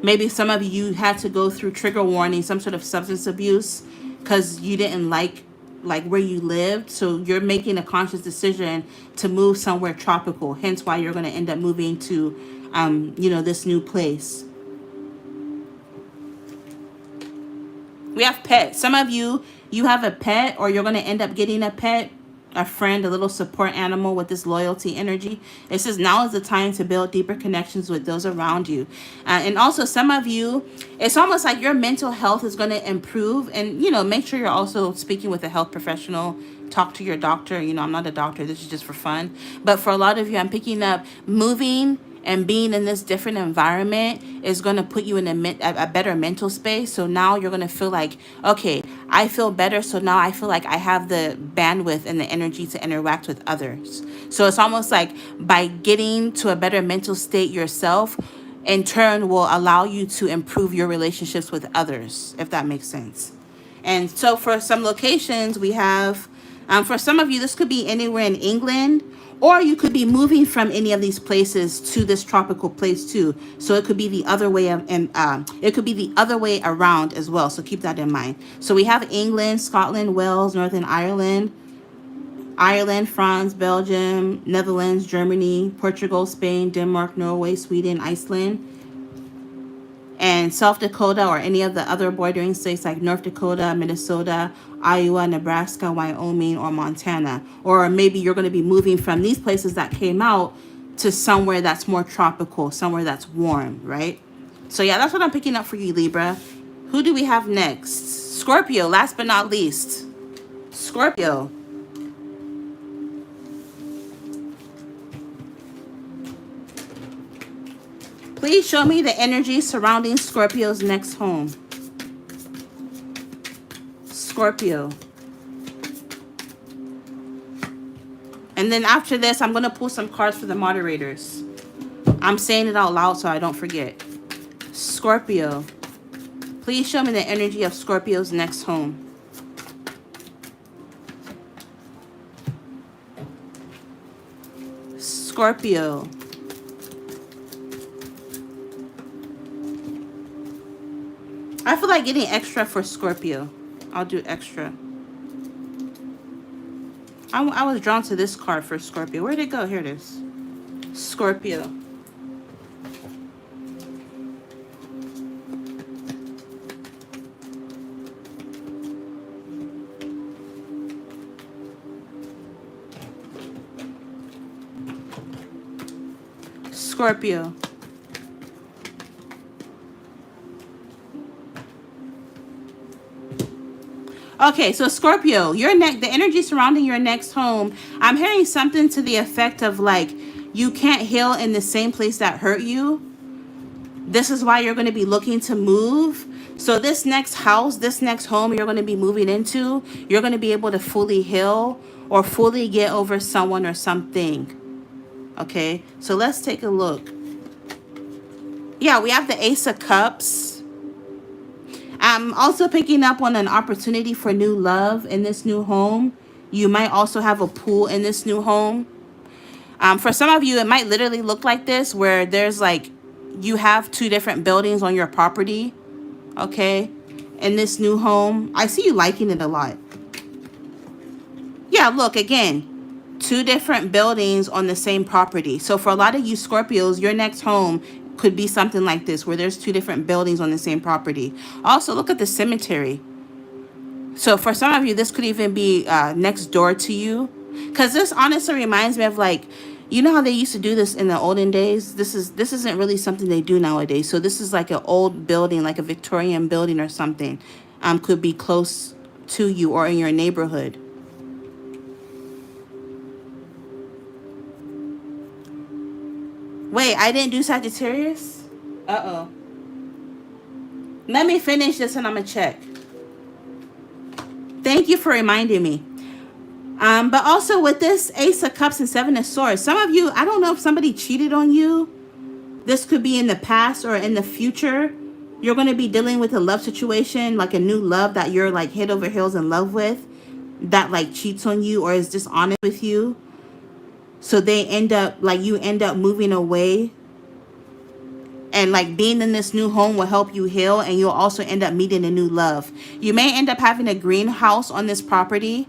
Maybe some of you had to go through trigger warning, some sort of substance abuse because you didn't like where you lived. So you're making a conscious decision to move somewhere tropical. Hence why you're going to end up moving to, you know, this new place. We have pets. Some of you have a pet or you're going to end up getting a pet, a friend, a little support animal with this loyalty energy. It says now is the time to build deeper connections with those around you. And also some of you, it's almost like your mental health is going to improve. And, you know, make sure you're also speaking with a health professional. Talk to your doctor. You know, I'm not a doctor. This is just for fun. But for a lot of you, I'm picking up moving and being in this different environment is going to put you in a better mental space. So now you're going to feel like, okay, I feel better. So now I feel like I have the bandwidth and the energy to interact with others. So it's almost like by getting to a better mental state yourself, in turn will allow you to improve your relationships with others, if that makes sense. And so for some locations we have, for some of you, this could be anywhere in England, or you could be moving from any of these places to this tropical place too. So it could be the other way, and it could be the other way around as well. So keep that in mind. So we have England, Scotland, Wales, Northern Ireland, France, Belgium, Netherlands, Germany, Portugal, Spain, Denmark, Norway, Sweden, Iceland, and South Dakota or any of the other bordering states like North Dakota, Minnesota, Iowa, Nebraska, Wyoming, or Montana. Or maybe you're going to be moving from these places that came out to somewhere that's more tropical, somewhere that's warm, right? So yeah, that's what I'm picking up for you, Libra. Who do we have next? Scorpio, last but not least. Scorpio. Please show me the energy surrounding Scorpio's next home. Scorpio. And then after this, I'm going to pull some cards for the moderators. I'm saying it out loud so I don't forget. Scorpio. Please show me the energy of Scorpio's next home. Scorpio. I feel like getting extra for Scorpio. I'll do extra. I was drawn to this card for Scorpio. Where'd it go? Here it is. Scorpio. Scorpio. Okay, so Scorpio, the energy surrounding your next home, I'm hearing something to the effect of like, you can't heal in the same place that hurt you. This is why you're going to be looking to move. So this next house, this next home you're going to be moving into, you're going to be able to fully heal or fully get over someone or something. Okay, so let's take a look. Yeah, we have the Ace of Cups. I'm also picking up on an opportunity for new love in this new home. You might also have a pool in this new home. For some of you, it might literally look like this, where there's like, you have 2 different buildings on your property, okay, in this new home. I see you liking it a lot. Yeah, look, again, 2 different buildings on the same property. So for a lot of you Scorpios, your next home could be something like this, where there's 2 different buildings on the same property. Also, look at the cemetery. So for some of you, this could even be next door to you. Because this honestly reminds me of like, you know how they used to do this in the olden days? This isn't really something they do nowadays. So this is like an old building, like a Victorian building or something. Could be close to you or in your neighborhood. Wait, I didn't do Sagittarius? Uh-oh. Let me finish this and I'm going to check. Thank you for reminding me. But also with this Ace of Cups and 7 of Swords, some of you, I don't know if somebody cheated on you. This could be in the past or in the future. You're going to be dealing with a love situation, like a new love that you're like head over heels in love with, that like cheats on you or is dishonest with you. So they end up, like you end up moving away. And like being in this new home will help you heal, and you'll also end up meeting a new love. You may end up having a greenhouse on this property.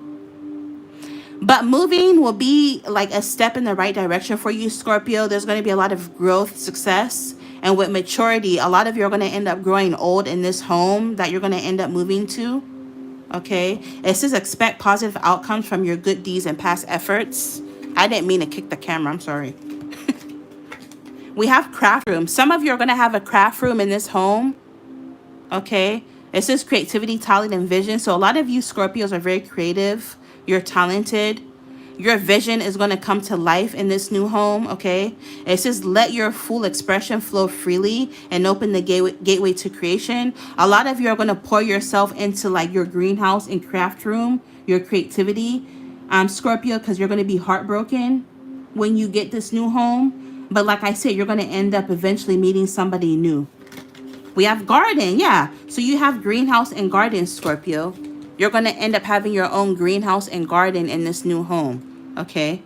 But moving will be like a step in the right direction for you, Scorpio. There's going to be a lot of growth, success. And with maturity, a lot of you are going to end up growing old in this home that you're going to end up moving to. Okay. It says expect positive outcomes from your good deeds and past efforts. I didn't mean to kick the camera. I'm sorry. We have craft room. Some of you are going to have a craft room in this home. Okay. It says creativity, talent, and vision. So a lot of you Scorpios are very creative. You're talented. Your vision is going to come to life in this new home, okay? It says let your full expression flow freely and open the gateway to creation. A lot of you are going to pour yourself into like your greenhouse and craft room, your creativity, Scorpio, because you're going to be heartbroken when you get this new home. But like I said, you're going to end up eventually meeting somebody new. We have garden, yeah. So you have greenhouse and garden, Scorpio. You're going to end up having your own greenhouse and garden in this new home. Okay.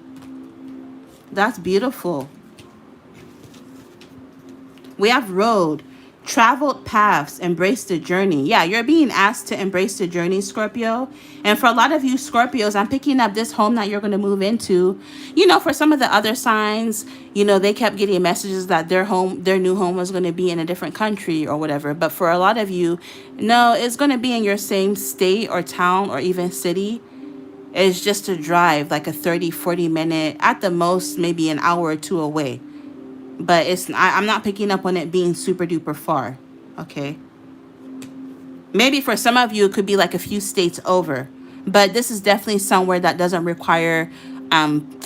That's beautiful. We have road, traveled paths, embrace the journey. Yeah, you're being asked to embrace the journey, Scorpio. And for a lot of you Scorpios, I'm picking up this home that you're going to move into. You know, for some of the other signs, you know, they kept getting messages that their new home was going to be in a different country or whatever. But for a lot of you, no, it's going to be in your same state or town or even city. It's just a drive, like a 30-40 minute, at the most, maybe an hour or 2 away. But I'm not picking up on it being super duper far. Okay. Maybe for some of you, it could be like a few states over. But this is definitely somewhere that doesn't require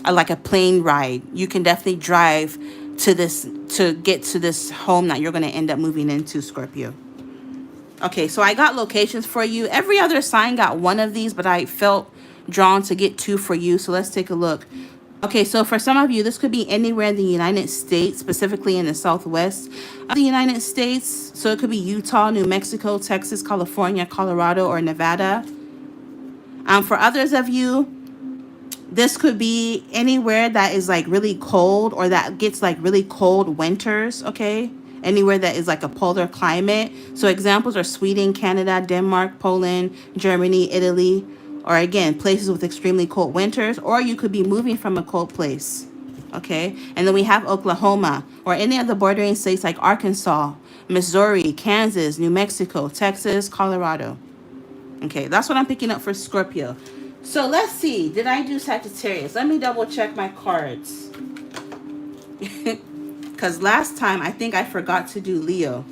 like a plane ride. You can definitely drive to get to this home that you're going to end up moving into, Scorpio. Okay, so I got locations for you. Every other sign got one of these, but I felt drawn to get 2 for you. So let's take a look. Okay, so for some of you, this could be anywhere in the United States, specifically in the Southwest of the United States. So it could be Utah, New Mexico, Texas, California, Colorado, or Nevada. For others of you, this could be anywhere that is like really cold or that gets like really cold winters, okay? Anywhere that is like a polar climate. So examples are Sweden, Canada, Denmark, Poland, Germany, Italy. Or again, places with extremely cold winters, or you could be moving from a cold place, okay? And then we have Oklahoma, or any of the bordering states like Arkansas, Missouri, Kansas, New Mexico, Texas, Colorado. Okay, that's what I'm picking up for Scorpio. So let's see, did I do Sagittarius? Let me double check my cards. Because last time, I think I forgot to do Leo.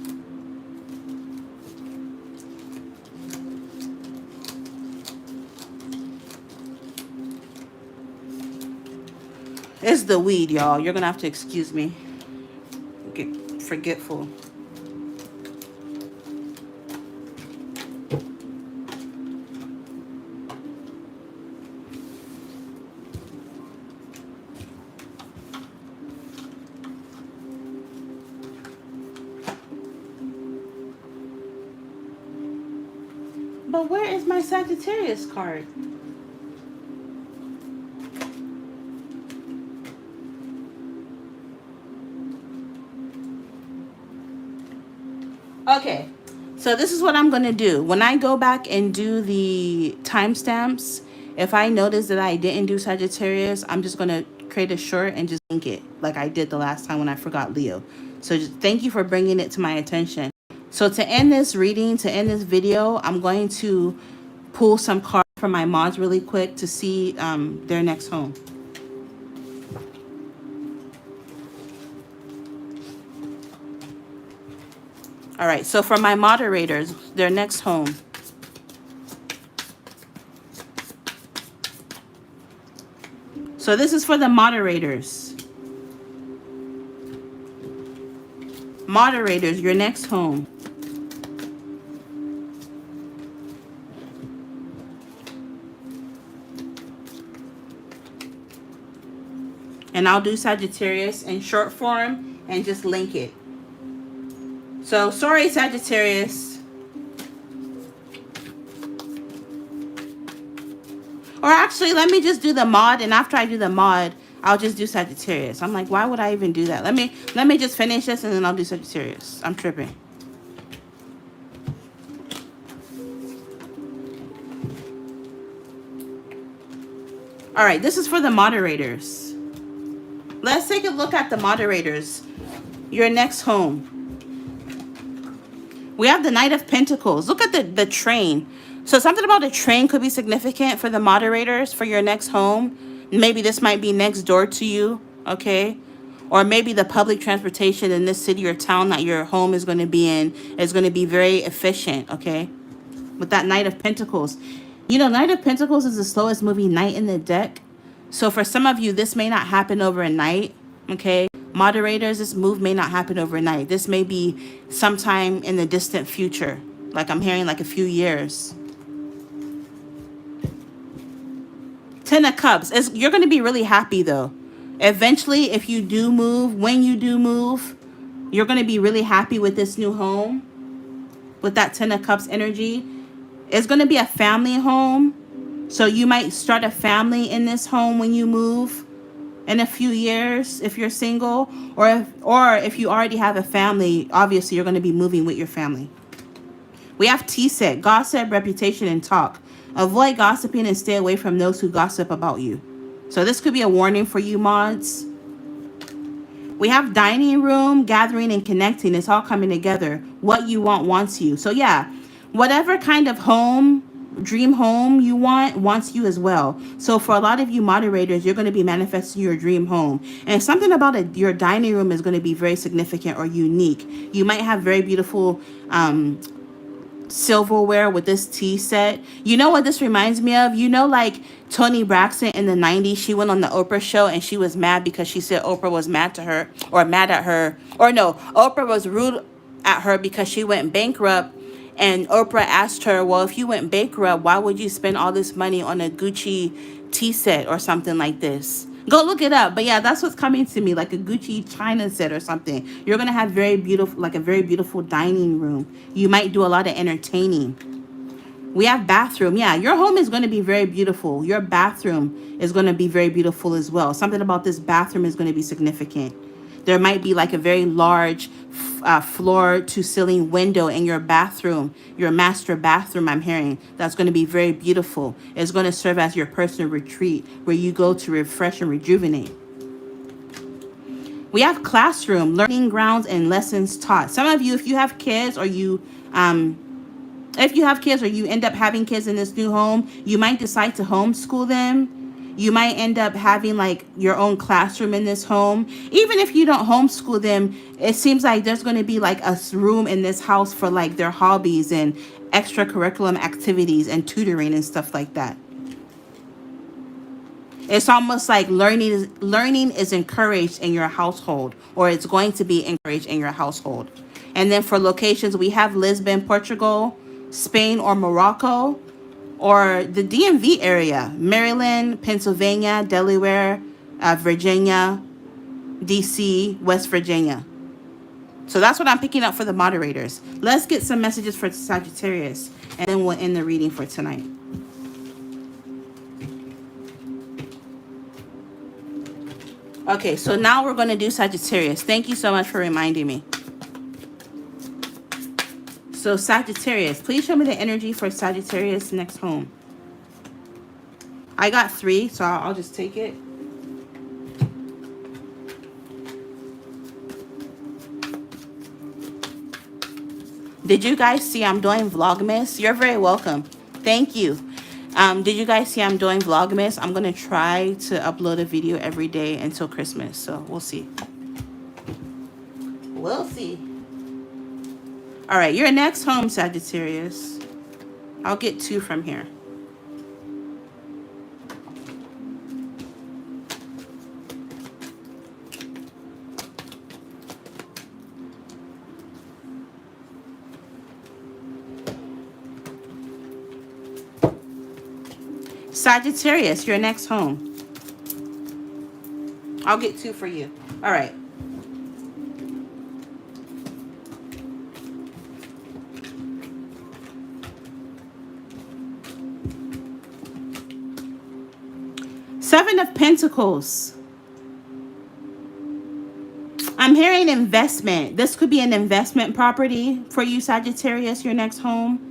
It's the weed, y'all. You're gonna have to excuse me. Get forgetful. But where is my Sagittarius card? Okay, so this is what I'm going to do. When I go back and do the timestamps, if I notice that I didn't do Sagittarius, I'm just going to create a short and just link it like I did the last time when I forgot Leo. So just thank you for bringing it to my attention. So to end this reading, to end this video, I'm going to pull some cards from my mods really quick to see their next home. All right, so for my moderators, their next home. So this is for the moderators. Moderators, your next home. And I'll do Sagittarius in short form and just link it. So, sorry, Sagittarius. Or actually, let me just do the mod, and after I do the mod, I'll just do Sagittarius. I'm like, why would I even do that? Let me just finish this, and then I'll do Sagittarius. I'm tripping. All right, this is for the moderators. Let's take a look at the moderators. Your next home. We have the Knight of Pentacles. Look at the train. So something about a train could be significant for the moderators for your next home. Maybe this might be next door to you, okay? Or maybe the public transportation in this city or town that your home is going to be in is going to be very efficient, okay? With that Knight of Pentacles. You know, Knight of Pentacles is the slowest moving knight in the deck. So for some of you, this may not happen overnight, okay? Moderators, this move may not happen overnight. This may be sometime in the distant future. Like I'm hearing like a few years. Ten of Cups. You're going to be really happy though. Eventually, if you do move, when you do move, you're going to be really happy with this new home. With that Ten of Cups energy. It's going to be a family home. So you might start a family in this home when you move. In a few years, if you're single, or if you already have a family, obviously you're going to be moving with your family. We have T-set, gossip, reputation, and talk. Avoid gossiping and stay away from those who gossip about you. So this could be a warning for you mods. We have dining room, gathering, and connecting. It's all coming together. What you want wants you. So yeah, whatever kind of home, dream home you wants you as well. So for a lot of you moderators, you're going to be manifesting your dream home, and something about your dining room is going to be very significant or unique. You might have very beautiful silverware with this tea set. You know what this reminds me of? You know, like Toni Braxton in the 90s, she went on the Oprah show and she was mad because she said Oprah was mad to her, or mad at her, or no, Oprah was rude at her because she went bankrupt. And Oprah asked her, well, if you went bankrupt, why would you spend all this money on a Gucci tea set or something like this? Go look it up. But yeah, that's what's coming to me, like a Gucci china set or something. You're going to have very beautiful, like a very beautiful dining room. You might do a lot of entertaining. We have bathroom. Yeah, your home is going to be very beautiful. Your bathroom is going to be very beautiful as well. Something about this bathroom is going to be significant. There might be like a very large floor to ceiling window in your bathroom, your master bathroom, I'm hearing. That's going to be very beautiful. It's going to serve as your personal retreat where you go to refresh and rejuvenate. We have classroom, learning grounds, and lessons taught. Some of you, if you have kids or you end up having kids in this new home, you might decide to homeschool them. You might end up having like your own classroom in this home. Even if you don't homeschool them, it seems like there's going to be like a room in this house for like their hobbies and extracurriculum activities and tutoring and stuff like that. It's almost like learning is encouraged in your household, or it's going to be encouraged in your household. And then for locations, we have Lisbon, Portugal, Spain, or Morocco, or the DMV area, Maryland, Pennsylvania, Delaware, Virginia, DC, West Virginia. So that's what I'm picking up for the moderators. Let's get some messages for Sagittarius, and then we'll end the reading for tonight. Okay, so now we're going to do Sagittarius. Thank you so much for reminding me. So Sagittarius, please show me the energy for Sagittarius next home. I got 3, so I'll just take it. Did you guys see I'm doing Vlogmas? You're very welcome. Thank you. Did you guys see I'm doing Vlogmas? I'm going to try to upload a video every day until Christmas. So we'll see. We'll see. All right, your next home, Sagittarius. I'll get 2 from here. Sagittarius, your next home. I'll get 2 for you. All right. Seven of Pentacles. I'm hearing investment. This could be an investment property for you, Sagittarius, your next home.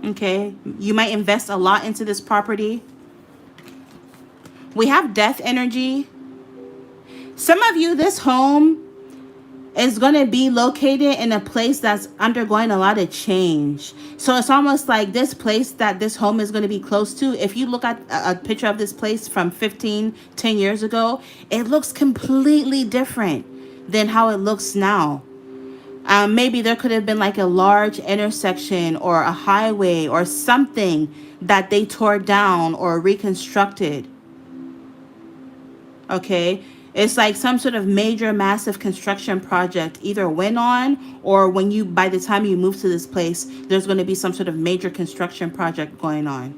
Okay, you might invest a lot into this property. We have death energy. Some of you, this home is going to be located in a place that's undergoing a lot of change. So it's almost like this place that this home is going to be close to. If you look at a picture of this place from 10 years ago, it looks completely different than how it looks now. Maybe there could have been like a large intersection or a highway or something that they tore down or reconstructed. Okay, it's like some sort of major massive construction project either went on, or by the time you move to this place, there's going to be some sort of major construction project going on.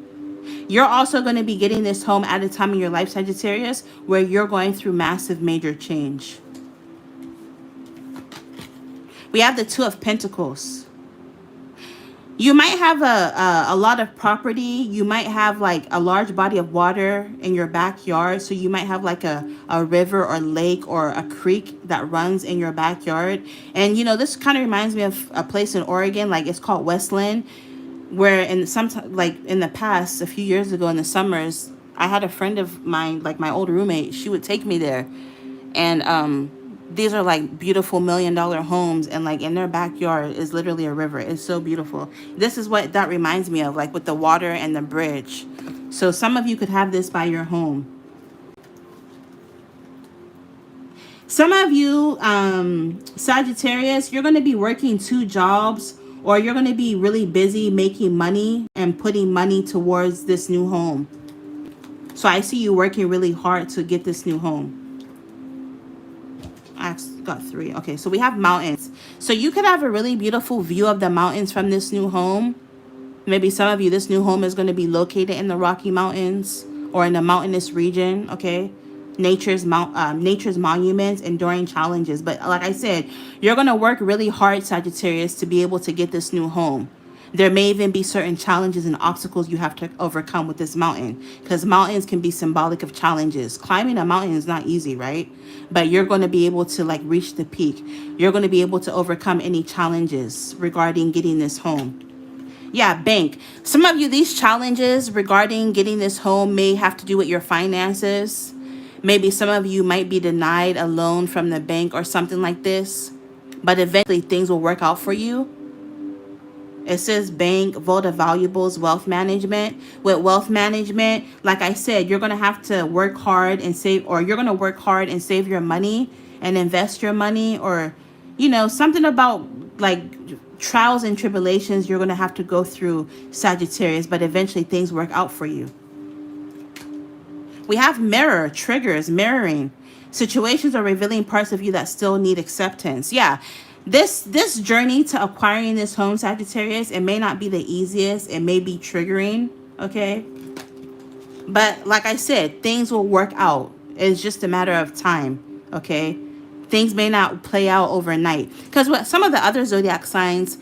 You're also going to be getting this home at a time in your life, Sagittarius, where you're going through massive major change. We have the 2 of Pentacles. You might have a lot of property. You might have like a large body of water in your backyard. So you might have like a river or lake or a creek that runs in your backyard. And, you know, this kind of reminds me of a place in Oregon, like it's called Westland, where in the past, a few years ago in the summers, I had a friend of mine, like my old roommate, she would take me there. And these are like beautiful $1 million homes, and like in their backyard is literally a river. It's so beautiful. This is what that reminds me of, like with the water and the bridge. So some of you could have this by your home. Some of you, Sagittarius, you're going to be working 2 jobs, or you're going to be really busy making money and putting money towards this new home. So I see you working really hard to get this new home. I got 3. Okay, so we have mountains. So you could have a really beautiful view of the mountains from this new home. Maybe some of you, this new home is going to be located in the Rocky Mountains or in a mountainous region. Okay, nature's monuments, enduring challenges. But like I said, you're going to work really hard, Sagittarius, to be able to get this new home. There may even be certain challenges and obstacles you have to overcome with this mountain, because mountains can be symbolic of challenges. Climbing a mountain is not easy, right? But you're going to be able to like reach the peak. You're going to be able to overcome any challenges regarding getting this home. Yeah, bank. Some of you, these challenges regarding getting this home may have to do with your finances. Maybe some of you might be denied a loan from the bank or something like this. But eventually things will work out for you. It says bank, vault of valuables, wealth management. With wealth management, like I said, you're going to have to work hard and save, or you're going to work hard and save your money and invest your money, or, you know, something about like trials and tribulations you're going to have to go through, Sagittarius, but eventually things work out for you. We have mirror, triggers, mirroring. Situations are revealing parts of you that still need acceptance. Yeah. This journey to acquiring this home, Sagittarius, it may not be the easiest. It may be triggering, okay? But like I said, things will work out. It's just a matter of time, okay? Things may not play out overnight. Because what some of the other zodiac signs,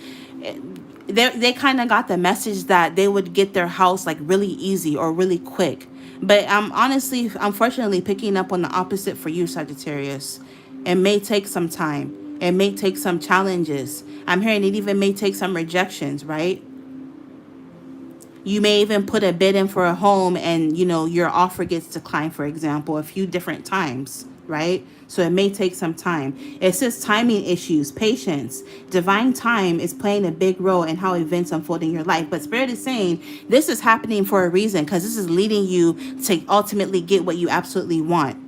they kind of got the message that they would get their house like really easy or really quick. But I'm honestly, unfortunately, picking up on the opposite for you, Sagittarius. It may take some time. It may take some challenges. I'm hearing it even may take some rejections, right? You may even put a bid in for a home and, you know, your offer gets declined, for example, a few different times, right? So it may take some time. It says timing issues, patience. Divine time is playing a big role in how events unfold in your life. But Spirit is saying this is happening for a reason, because this is leading you to ultimately get what you absolutely want.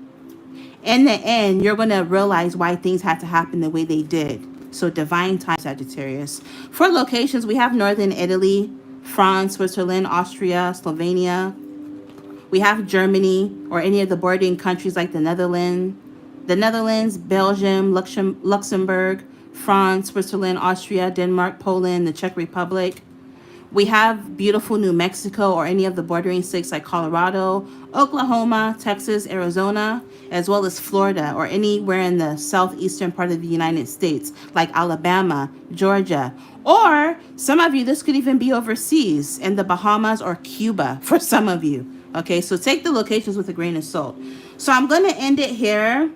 In the end, you're going to realize why things had to happen the way they did. So divine time, Sagittarius. For locations, we have Northern Italy, France, Switzerland, Austria, Slovenia. We have Germany or any of the bordering countries like the Netherlands, Belgium, Luxembourg, France, Switzerland, Austria, Denmark, Poland, the Czech Republic. We have beautiful New Mexico or any of the bordering states like Colorado, Oklahoma, Texas, Arizona, as well as Florida or anywhere in the southeastern part of the United States like Alabama, Georgia. Or some of you, this could even be overseas in the Bahamas or Cuba for some of you. Okay, so take the locations with a grain of salt. So I'm going to end it here.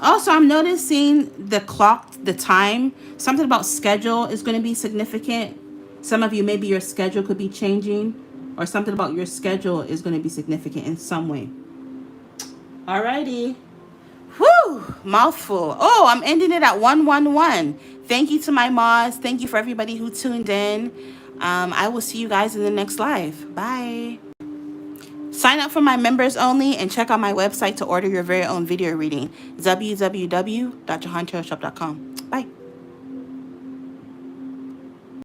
Also, I'm noticing the clock, the time, something about schedule is going to be significant. Some of you, maybe your schedule could be changing, or something about your schedule is going to be significant in some way. Alrighty. Whew, mouthful. Oh, I'm ending it at 111. Thank you to my mods. Thank you for everybody who tuned in. I will see you guys in the next live. Bye. Sign up for my members only and check out my website to order your very own video reading, www.johantarotshop.com.